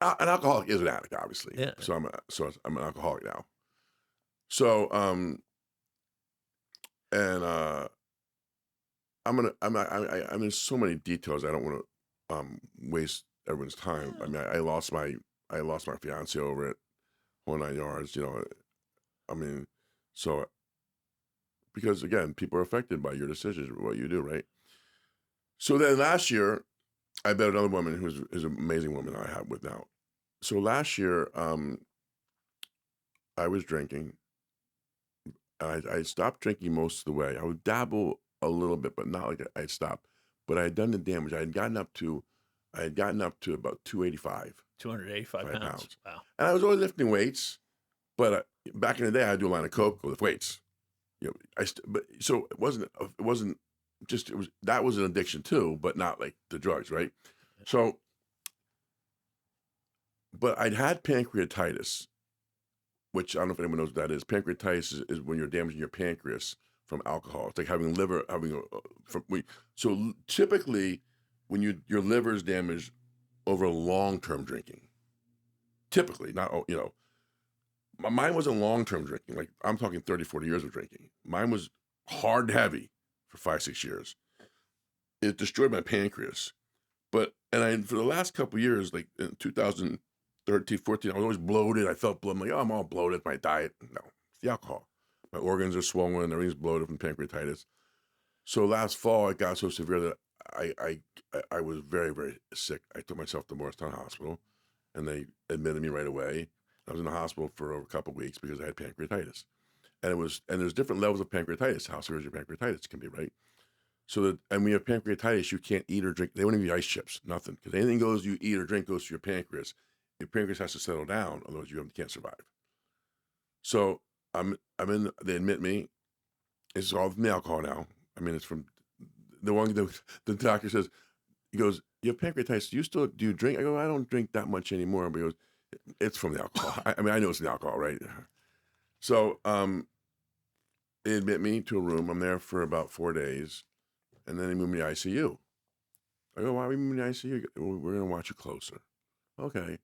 An alcoholic is an addict, obviously. Yeah. So I'm an alcoholic now. So I'm in so many details. I don't want to waste everyone's time. I mean, I lost my fiance over it, whole 9 yards. You know, I mean, so because again, people are affected by your decisions, what you do, right? So then last year, I met another woman who's an amazing woman I have with now. So last year, I was drinking. I stopped drinking most of the way. I would dabble a little bit, but not like I'd stop. But I had done the damage. I had gotten up to about 285. 285 5 pounds. Wow. And I was always lifting weights, but back in the day, I'd do a line of coke with weights. You know, but so it wasn't just that was an addiction too, but not like the drugs, right? So, but I'd had pancreatitis, which I don't know if anyone knows what that is. Pancreatitis is when you're damaging your pancreas from alcohol. It's like having so typically when your liver is damaged over long-term drinking. Typically, not, you know, mine wasn't long-term drinking. Like I'm talking 30, 40 years of drinking. Mine was hard and heavy for 5, 6 years. It destroyed my pancreas. For the last couple of years, like in 2013, 14, I was always bloated. I felt bloated. I'm like, oh, I'm all bloated. My diet. No, it's the alcohol. My organs are swollen. Everything's bloated from pancreatitis. So last fall, it got so severe that I was very, very sick. I took myself to Morristown Hospital, and they admitted me right away. I was in the hospital for over a couple of weeks because I had pancreatitis. and there's different levels of pancreatitis. How severe your pancreatitis can be, right? So and when you have pancreatitis, you can't eat or drink. They won't even eat ice chips, nothing, because anything you eat or drink goes to your pancreas. Your pancreas has to settle down, otherwise you can't survive. So they admit me. It's all from the alcohol now. I mean, it's from the doctor says, he goes, you have pancreatitis. Do you drink? I go, I don't drink that much anymore. But he goes, it's from the alcohol. I mean, I know it's the alcohol, right? So they admit me to a room. I'm there for about 4 days, and then they move me to ICU. I go, why are we moving to ICU? We're going to watch you closer. Okay.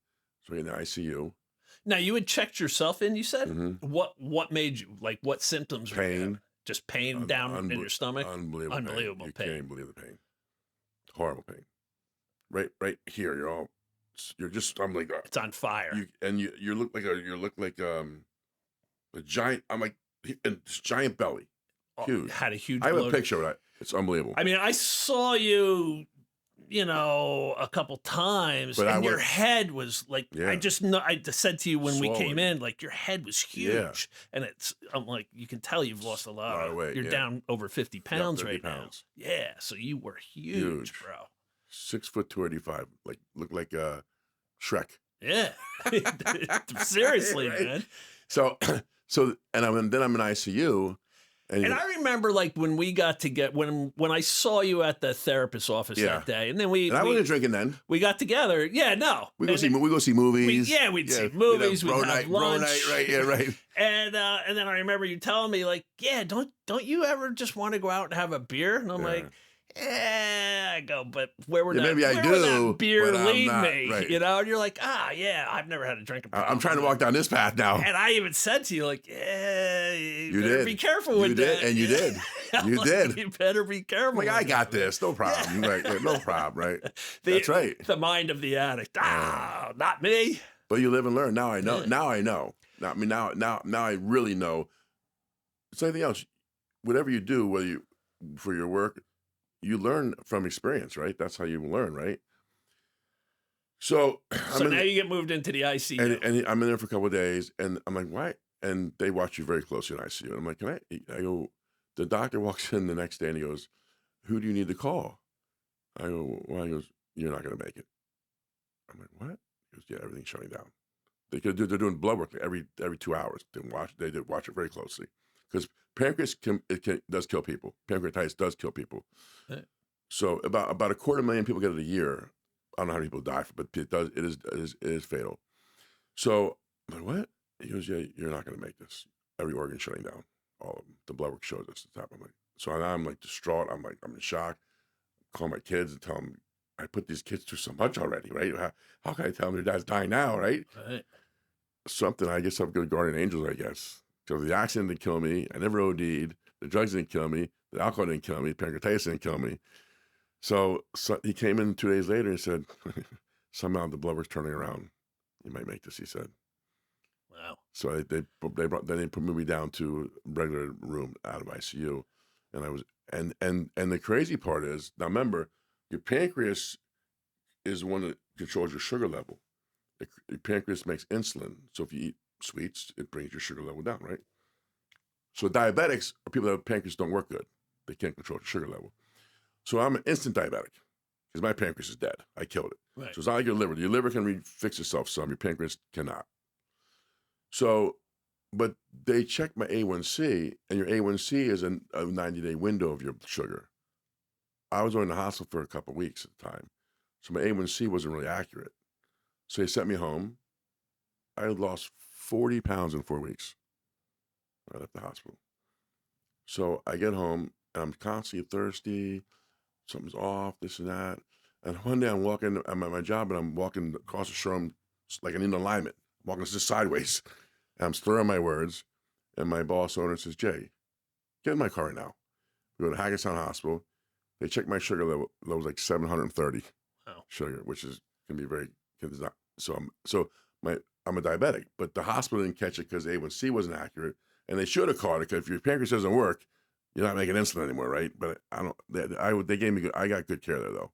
So in the ICU. Now, you had checked yourself in, you said? Mm-hmm. What made you, like, what symptoms were you having? Just pain down in your stomach? Unbelievable pain. You can't believe the pain. Horrible pain. Right here. You're just, I'm like, it's on fire. You look like a giant, I'm like, this giant belly. Huge. Had a huge I have a picture of that. It's unbelievable. I mean, I saw you, a couple times, and your head was like, I just know, I said to you when we came in, like, your head was huge. And I'm like, you can tell you've lost a lot of weight. You're down over 50 pounds right now. Yeah. So you were huge, bro. 6 foot 285, like, look like Shrek. Yeah. Seriously, right? Man. So then I'm in ICU. And I remember, like, when we got to when I saw you at the therapist's office that day, and then I wasn't drinking then. We got together. Yeah, no. We go see movies. We'd see movies. We'd have lunch. Bro night, right? Yeah, right. And then I remember you telling me, like, yeah, don't you ever just want to go out and have a beer? And I'm like, yeah, I go, but where would that beer lead me? Right. And you're like, yeah, I've never had a drink. I'm trying to walk down this path now. And I even said to you, like, yeah, you better be careful with that. And you did. You did. You better be careful. Like, I got this. No problem. Right. No problem. Right. That's right. The mind of the addict. Not me. But you live and learn. Now I know. Yeah. Now I know. Now I really know. It's anything else. Whatever you do, whether you for your work, you learn from experience, right? That's how you learn, right? So now you get moved into the ICU. And I'm in there for a couple of days, and I'm like, why? And they watch you very closely in ICU. And I'm like, I go, the doctor walks in the next day, and he goes, who do you need to call? I go, well, he goes, you're not going to make it. I'm like, what? He goes, yeah, everything's shutting down. They're doing blood work every 2 hours. They did watch it very closely. Because pancreas does kill people. Pancreatitis does kill people. Right. So about 250,000 people get it a year. I don't know how many people die from it, but it is fatal. So I'm like, what? He goes, yeah, you're not going to make this. Every organ shutting down. All of them. The blood work shows us the top. I'm like, so I'm like distraught. I'm in shock. Call my kids and tell them I put these kids through so much already, right? How can I tell them their dad's dying now, right? Something. I guess I'm good guardian angels, I guess. So the accident didn't kill me. I never OD'd. The drugs didn't kill me. The alcohol didn't kill me. Pancreatitis didn't kill me. So he came in 2 days later and said, somehow the blood work's turning around. You might make this, he said. Wow. So they put me down to a regular room out of ICU. And I was, and the crazy part is, now remember, your pancreas is one that controls your sugar level. Your pancreas makes insulin. So if you eat sweets, it brings your sugar level down, right? So diabetics are people that have pancreas don't work good. They can't control your sugar level. So I'm an instant diabetic because my pancreas is dead. I killed it. Right. So it's not like your liver. Your liver can fix itself some. Your pancreas cannot. So, but they check my A1C, and your A1C is a 90-day window of your sugar. I was only in the hospital for a couple of weeks at the time. So my A1C wasn't really accurate. So they sent me home. I had lost 40 pounds in 4 weeks. I left the hospital. So I get home, and I'm constantly thirsty. Something's off, this and that. And one day I'm walking, I'm at my job, and I'm walking across the showroom like an in alignment, walking just sideways. And I'm slurring my words. And my boss owner says, Jay, get in my car right now. We go to Hackettstown Hospital. They check my sugar level. It was like 730 sugar, which is can be very. I'm a diabetic, but the hospital didn't catch it because A1C wasn't accurate, and they should have caught it because if your pancreas doesn't work, you're not making insulin anymore, right? But I don't. They gave me good. I got good care there though.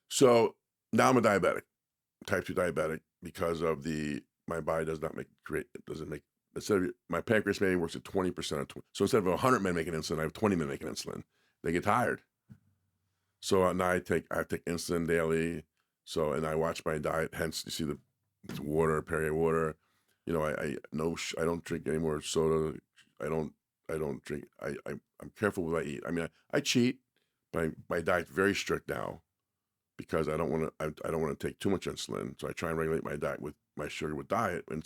So now I'm a diabetic, type 2 diabetic, because of my body doesn't make my pancreas maybe works at 20%. So instead of 100 men making insulin, I have 20 men making insulin. They get tired. So now I take insulin daily. So, and I watch my diet. Hence, you see the water, Perrier water. You know, I don't drink any more soda. I don't drink. I'm careful with what I eat. I mean, I cheat, but my diet's very strict now because I don't want to take too much insulin. So I try and regulate my diet with my sugar with diet. And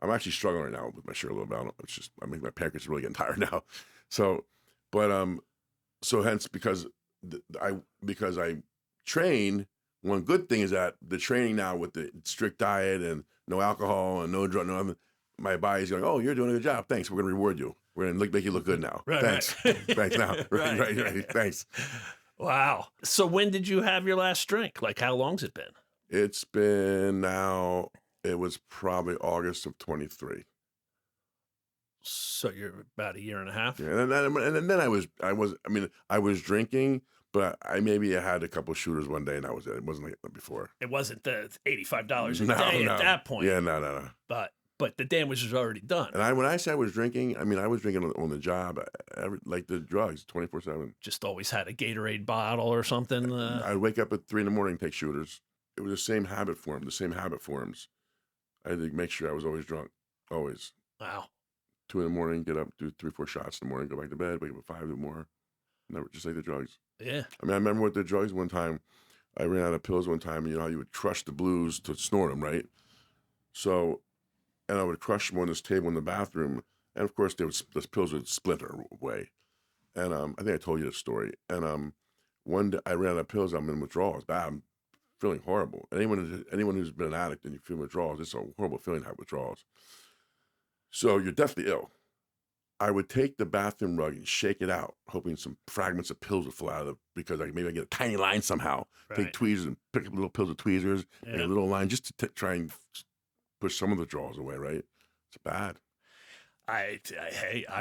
I'm actually struggling right now with my sugar a little bit. I mean, my pancreas is really getting tired now. So, but so hence because I train. One good thing is that the training now with the strict diet and no alcohol and no drug, no other, my body's going, oh, you're doing a good job. Thanks. We're going to reward you. We're going to make you look good now. Right, Thanks. right. Thanks now. Right. Thanks. Wow. So when did you have your last drink? Like, how long's it been? It's been now, it was probably August of 23. So you're about a year and a half? Yeah, and then I was drinking, but I maybe had a couple shooters one day, and that was it. It wasn't like that before. It wasn't the $85 a day at that point. Yeah, no. But the damage was already done. And when I say I was drinking, I mean I was drinking on the job, like the drugs, 24/7. Just always had a Gatorade bottle or something. I'd wake up at 3 a.m, take shooters. It was the same habit forms. I had to make sure I was always drunk, always. Wow. 2 a.m, get up, do 3-4 shots in the morning, go back to bed, wake up at 5 do more. Never, just like the drugs. Yeah. I mean, I remember with the drugs one time, I ran out of pills one time, and you know how you would crush the blues to snort them, right? So, and I would crush them on this table in the bathroom, and of course, those pills would splinter away. And I think I told you this story. And one day I ran out of pills. I'm in withdrawal. It's bad. I'm feeling horrible. Anyone who's been an addict and you feel withdrawals, it's a horrible feeling to have withdrawals. So you're definitely ill. I would take the bathroom rug and shake it out, hoping some fragments of pills would fall out of it because maybe I get a tiny line somehow. Right. Take tweezers and pick up little pills of tweezers, make a little line just to try and push some of the withdrawals away. Right? It's bad. I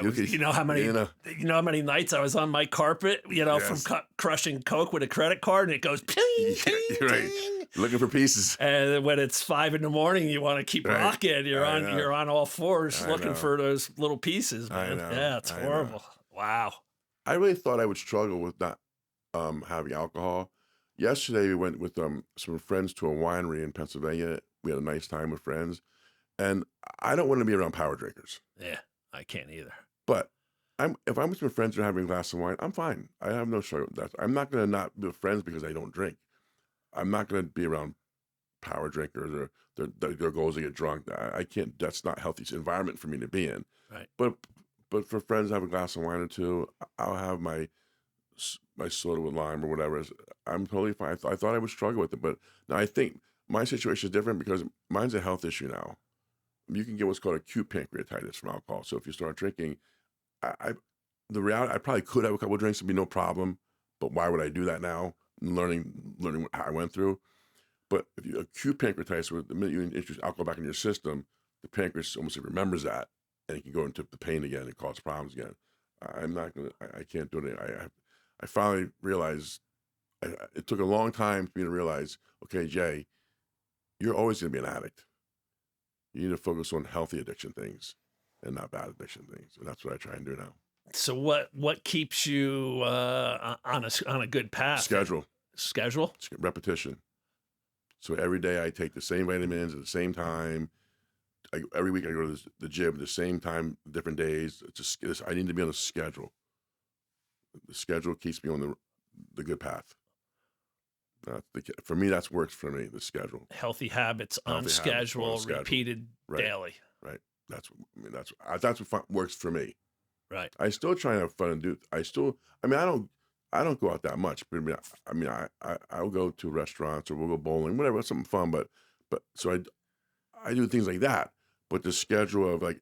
was, you know how many nights I was on my carpet, from crushing coke with a credit card, and it goes ping, ping, right. ping. Looking for pieces. And when it's 5 a.m, you want to keep rocking. You're on all fours looking for those little pieces, man. Yeah, it's horrible. Wow. I really thought I would struggle with not having alcohol. Yesterday we went with some friends to a winery in Pennsylvania. We had a nice time with friends. And I don't want to be around power drinkers. Yeah, I can't either. But if I'm with my friends and having a glass of wine, I'm fine. I have no struggle with that. I'm not going to not be friends because I don't drink. I'm not going to be around power drinkers or their goals to get drunk. I can't. That's not healthy environment for me to be in. Right. But for friends to have a glass of wine or two, I'll have my soda with lime or whatever. I'm totally fine. I thought I would struggle with it, but now I think my situation is different because mine's a health issue now. You can get what's called acute pancreatitis from alcohol. So if you start drinking, the reality, I probably could have a couple of drinks and be no problem. But why would I do that now? Learning what I went through. But if you acute pancreatitis, the minute you introduce alcohol back in your system, the pancreas almost remembers that, and it can go into the pain again and cause problems again. I'm not gonna. I can't do it. I finally realized. It took a long time for me to realize. Okay, Jay, you're always gonna be an addict. You need to focus on healthy addiction things and not bad addiction things. And that's what I try and do now. So what keeps you on a good path? Schedule. Repetition. So every day I take the same vitamins at the same time. Every week I go to the gym at the same time, different days. I need to be on a schedule. The schedule keeps me on the good path. For me, that's works for me, the schedule. Healthy habits on schedule, repeated daily. Right. That's what works for me. Right. I still try to have fun and I don't go out that much. But I'll go to restaurants or we'll go bowling, whatever, something fun. But so I do things like that. But the schedule of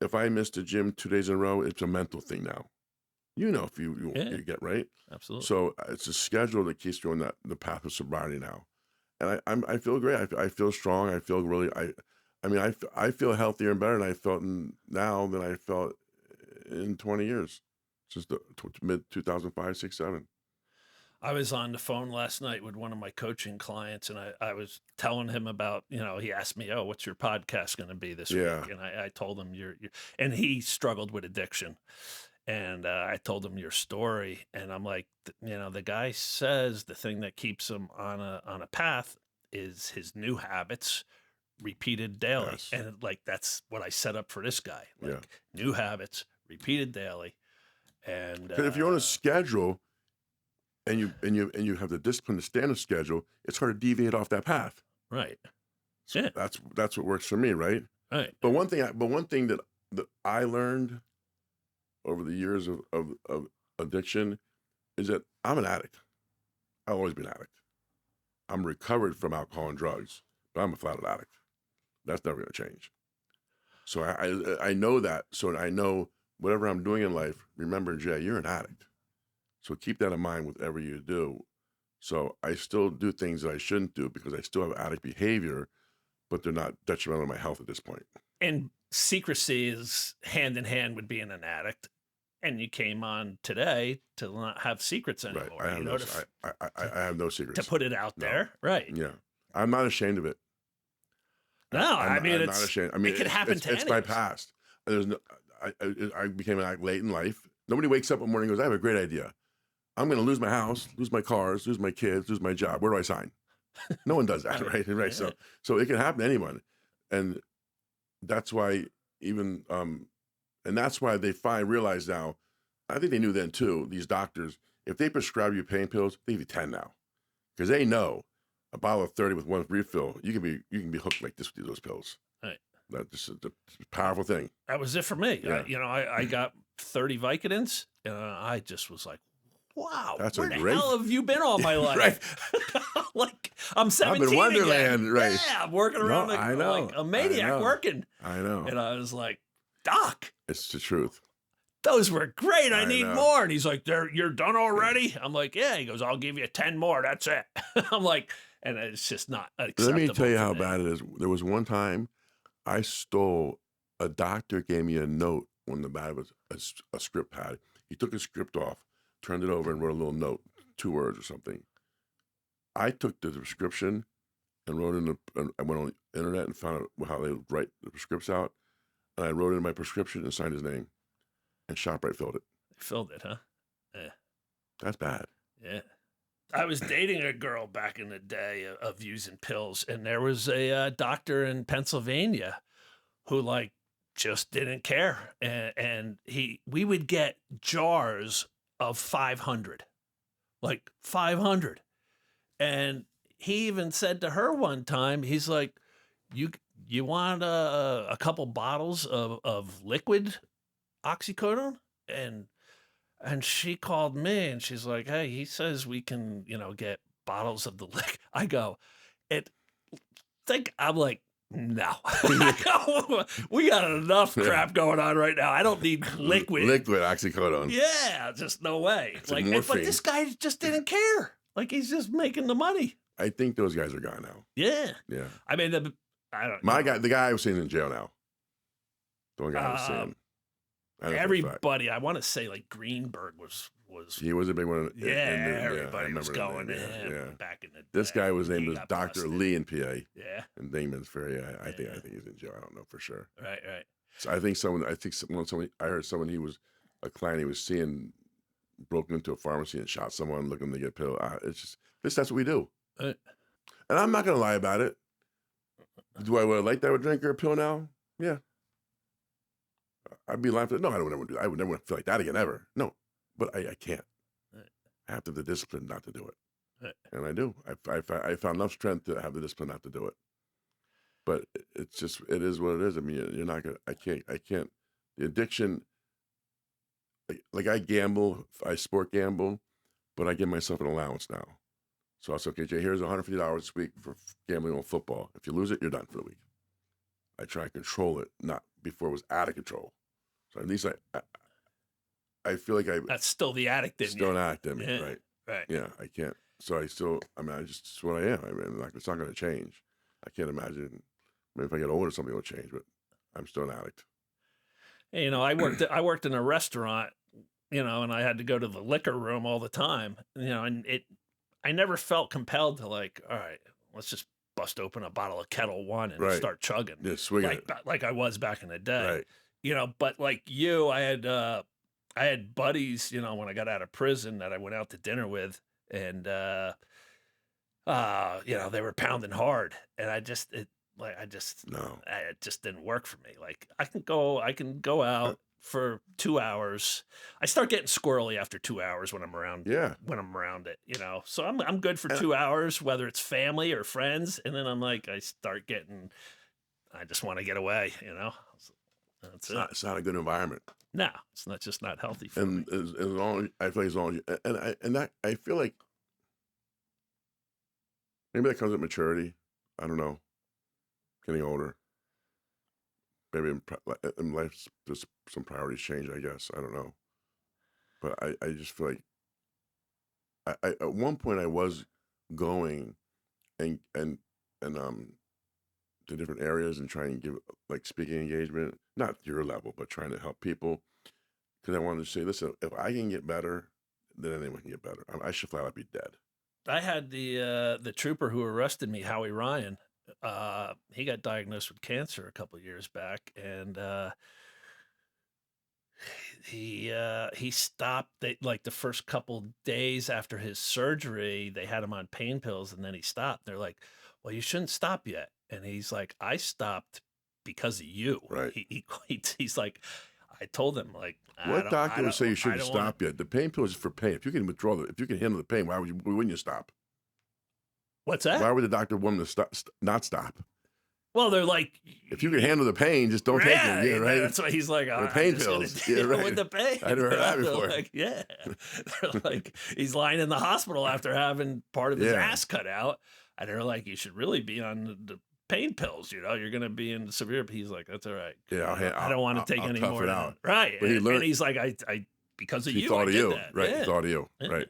if I missed the gym 2 days in a row, it's a mental thing now. If you get right. Absolutely. So it's a schedule that keeps you on the path of sobriety now. And I feel great. I feel strong. I feel really, I feel healthier and better than I felt now than I felt in 20 years, since the mid 2005, 6, 7. I was on the phone last night with one of my coaching clients, and I was telling him about, he asked me, "Oh, what's your podcast going to be this Yeah. week?" And I told him and he struggled with addiction. And I told him your story, and I'm like, the guy says the thing that keeps him on a path is his new habits repeated daily. Yes. And like, that's what I set up for this guy. Like, Yeah. new habits repeated daily. And 'Cause if you're on a schedule and you have the discipline to stay on a schedule, it's hard to deviate off that path. right. So Yeah. that's what works for me, right? Right. But one thing that I learned over the years of addiction is that I'm an addict. I've always been an addict. I'm recovered from alcohol and drugs, but I'm a flat out addict. That's never going to change. So I know that. So I know whatever I'm doing in life, remember, Jay, you're an addict. So keep that in mind with whatever you do. So I still do things that I shouldn't do because I still have addict behavior, but they're not detrimental to my health at this point. And secrecy is hand in hand with being an addict. And you came on today to not have secrets anymore. Right. I have no secrets. To put it out there. Right. Yeah. I'm not ashamed of it. No, I'm it's not ashamed. I mean, it could happen to it's my past. There's no, I became an addict late in life. Nobody wakes up one morning and goes, I have a great idea. I'm going to lose my house, lose my cars, lose my kids, lose my job. Where do I sign? No one does that, right? Right. Yeah. So it can happen to anyone. And that's why even, and that's why they realize now, I think they knew then too, these doctors, if they prescribe you pain pills, they give you 10 now. Because they know a bottle of 30 with one refill, you can be hooked like this with those pills. Right. That's a powerful thing. That was it for me. Yeah. I got 30 Vicodins, and I just was like, wow, That's where a the great- hell have you been all my life? Right. Like, I'm 17 I'm in Wonderland, again. right. Yeah, I'm working around I know, like a maniac I know. working. I know. And I was like, Doc, It's the truth. those were great. I need know. more. And he's like, you're done already? I'm like, yeah. He goes, I'll give you 10 more. That's it. I'm like, and it's just not acceptable. Let me tell you for how me. bad it is. There was one time I stole, a doctor gave me a note when the bag was a script pad. He took the script off, turned it over, and wrote a little note, 2 words or something. I took the prescription and wrote I went on the internet and found out how they write the scripts out. And I wrote in my prescription and signed his name. And ShopRite filled it. They filled it, huh? Yeah. That's bad. Yeah. I was dating a girl back in the day of using pills, and there was a doctor in Pennsylvania who like just didn't care, and we would get jars of 500, like 500, and he even said to her one time, he's like, you want a couple bottles of liquid oxycodone? And she called me and she's like, hey, he says we can, get bottles of the liquor. I go, I'm like, no. We got enough crap going on right now. I don't need liquid. Liquid oxycodone. Yeah, just no way. It's Like, morphine. but this guy just didn't care. Like, he's just making the money. I think those guys are gone now. Yeah. Yeah. I mean, I don't know. The guy I was seeing in jail now. The one guy I was seeing. I know for a fact. Everybody, I want to say like Greenberg was He was a big one. everybody I was remember going the to name, him yeah. back in the day. This guy was named He was got Dr. busted. Lee in PA. Yeah. And Dingman's Ferry. I think Yeah. he's in jail. I don't know for sure. Right. So I heard someone he was a client he was seeing broke into a pharmacy and shot someone looking to get a pill. It's just that's what we do. Right. And I'm not gonna lie about it. Do I would like that I would drink a pill now? Yeah. I'd be lying. No, I would never do that. I would never feel like that again, ever. No, but I can't. Right. I have to have the discipline not to do it. Right. And I do. I found enough strength to have the discipline not to do it. But it's just, it is what it is. I mean, you're not going to, I can't. The addiction, like I gamble, I sport gamble, but I give myself an allowance now. So I said, okay, Jay, here's $150 this week for gambling on football. If you lose it, you're done for the week. I try to control it, not before it was out of control. So at least I feel like That's still the addict in still you. an addict in me, Yeah. right? Right. Yeah, I can't. So it's what I am. I mean, like, it's not going to change. I can't imagine. I mean, if I get older, something will change, but I'm still an addict. Hey, I worked in a restaurant and I had to go to the liquor room all the time, and I never felt compelled to like, all right, let's just bust open a bottle of Kettle One and Right. start chugging. Yeah, swing like it. like I was back in the day. Right. But like you, I had buddies, when I got out of prison that I went out to dinner with, and they were pounding hard, and it just didn't work for me. Like I can go out for 2 hours. I start getting squirrely after 2 hours when I'm around it, So I'm good for 2 hours, whether it's family or friends, and then I just want to get away, That's it. It's not a good environment. No, it's just not healthy for me. And as long as you, I feel like maybe that comes with maturity. I don't know. Getting older. Maybe in life, there's some priorities change, I guess. I don't know. But I just feel like I at one point I was going and to different areas and trying to give like speaking engagement, not your level, but trying to help people. Because I wanted to say, listen, if I can get better, then anyone can get better. I should flat out be dead. I had the trooper who arrested me, Howie Ryan. He got diagnosed with cancer a couple of years back, and he stopped. Like the first couple days after his surgery, they had him on pain pills, and then he stopped. They're like, "Well, you shouldn't stop yet." And he's like, "I stopped because of you." Right. He's like, I told him, like, what doctor would say you shouldn't stop yet? The pain pills is for pain. If you can if you can handle the pain, why wouldn't you stop? What's that? Why would the doctor want to not stop? Well, they're like, if you can handle the pain, just don't take it. Yeah, right. That's why he's like, the pain pills. Yeah, right. With the pain. I never heard that before. Like, yeah. They're like, he's lying in the hospital after having part of his ass cut out, and they're like, you should really be on the pain pills. You're going to be in severe. He's like, that's all right. Yeah, I don't want to take any more. Right. But and he's like, I because of you. He thought of you. That. Right. Yeah. He thought of you. Yeah. Right.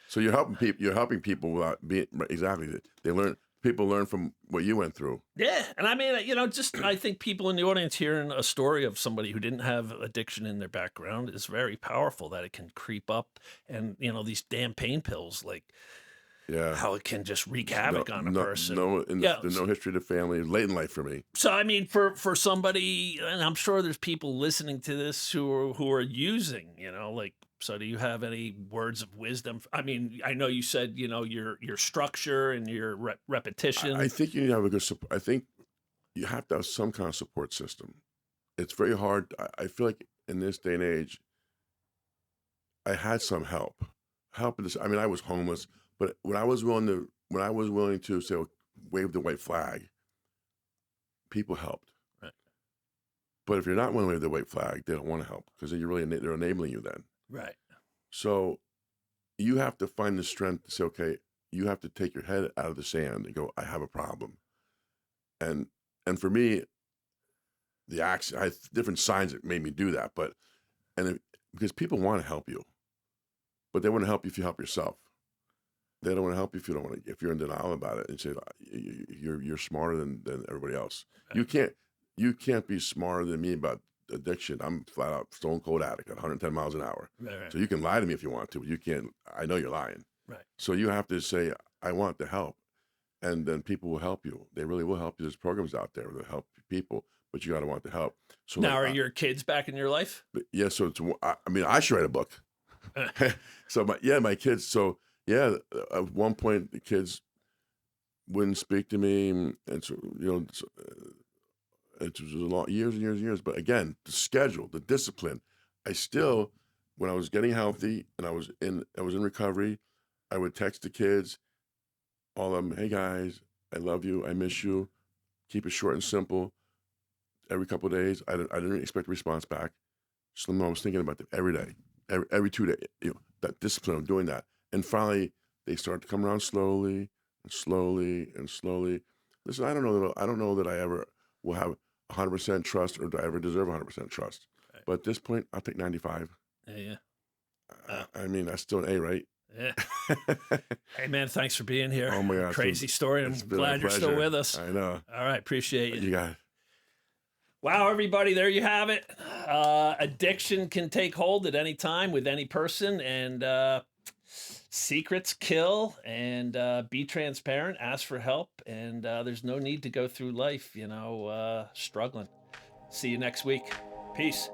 So you're helping people. You're helping people without being exactly. They learn. People learn from what you went through. Yeah, and I mean, I think people in the audience hearing a story of somebody who didn't have addiction in their background is very powerful. That it can creep up, and these damn pain pills, like, how it can just wreak havoc on a person. There's no history of the family. Late in life for me. So I mean, for somebody, and I'm sure there's people listening to this who are using, like. So do you have any words of wisdom? I mean, I know you said, your structure and your repetition. I think you need to have a good support. I think you have to have some kind of support system. It's very hard. I feel like in this day and age, I had some help. I mean, I was homeless, but when I was willing to say, wave the white flag, people helped. Right. But if you're not willing to wave the white flag, they don't want to help because they're enabling you then. Right. So you have to find the strength to say, okay, you have to take your head out of the sand and go, I have a problem. And for me, I had different signs that made me do that. Because people want to help you, but they want to help you if you help yourself. They don't want to help you if you're in denial about it and say you're smarter than everybody else. Right. You can't be smarter than me about addiction. I'm flat out stone cold addict at 110 miles an hour. Right. So you can lie to me if you want to, but you can't. I know you're lying. Right. So you have to say, I want the help, and then people will help you. They really will help you. There's programs out there that help people, but you got to want the help. So now, are your kids back in your life? Yeah. So I should write a book. So my kids. So at one point the kids wouldn't speak to me, and so it was a long years and years and years. But again, the schedule, the discipline. I still, when I was getting healthy and I was in recovery, I would text the kids, all of them, hey guys, I love you, I miss you. Keep it short and simple. Every couple of days, I didn't expect a response back. Slim, I was thinking about them every day, every 2 days. That discipline of doing that, and finally they started to come around slowly and slowly and slowly. Listen, I don't know that I ever will have 100% trust, or do I ever deserve 100% trust? Right. But at this point, I'll take 95. Yeah. I mean, that's still an A, right? Yeah. Hey, man, thanks for being here. Oh, my God. Crazy story. I'm glad you're still with us. I know. All right. Appreciate you. You got it. Wow, everybody. There you have it. Addiction can take hold at any time with any person, and secrets kill. And be transparent, ask for help, and there's no need to go through life, struggling. See you next week. Peace.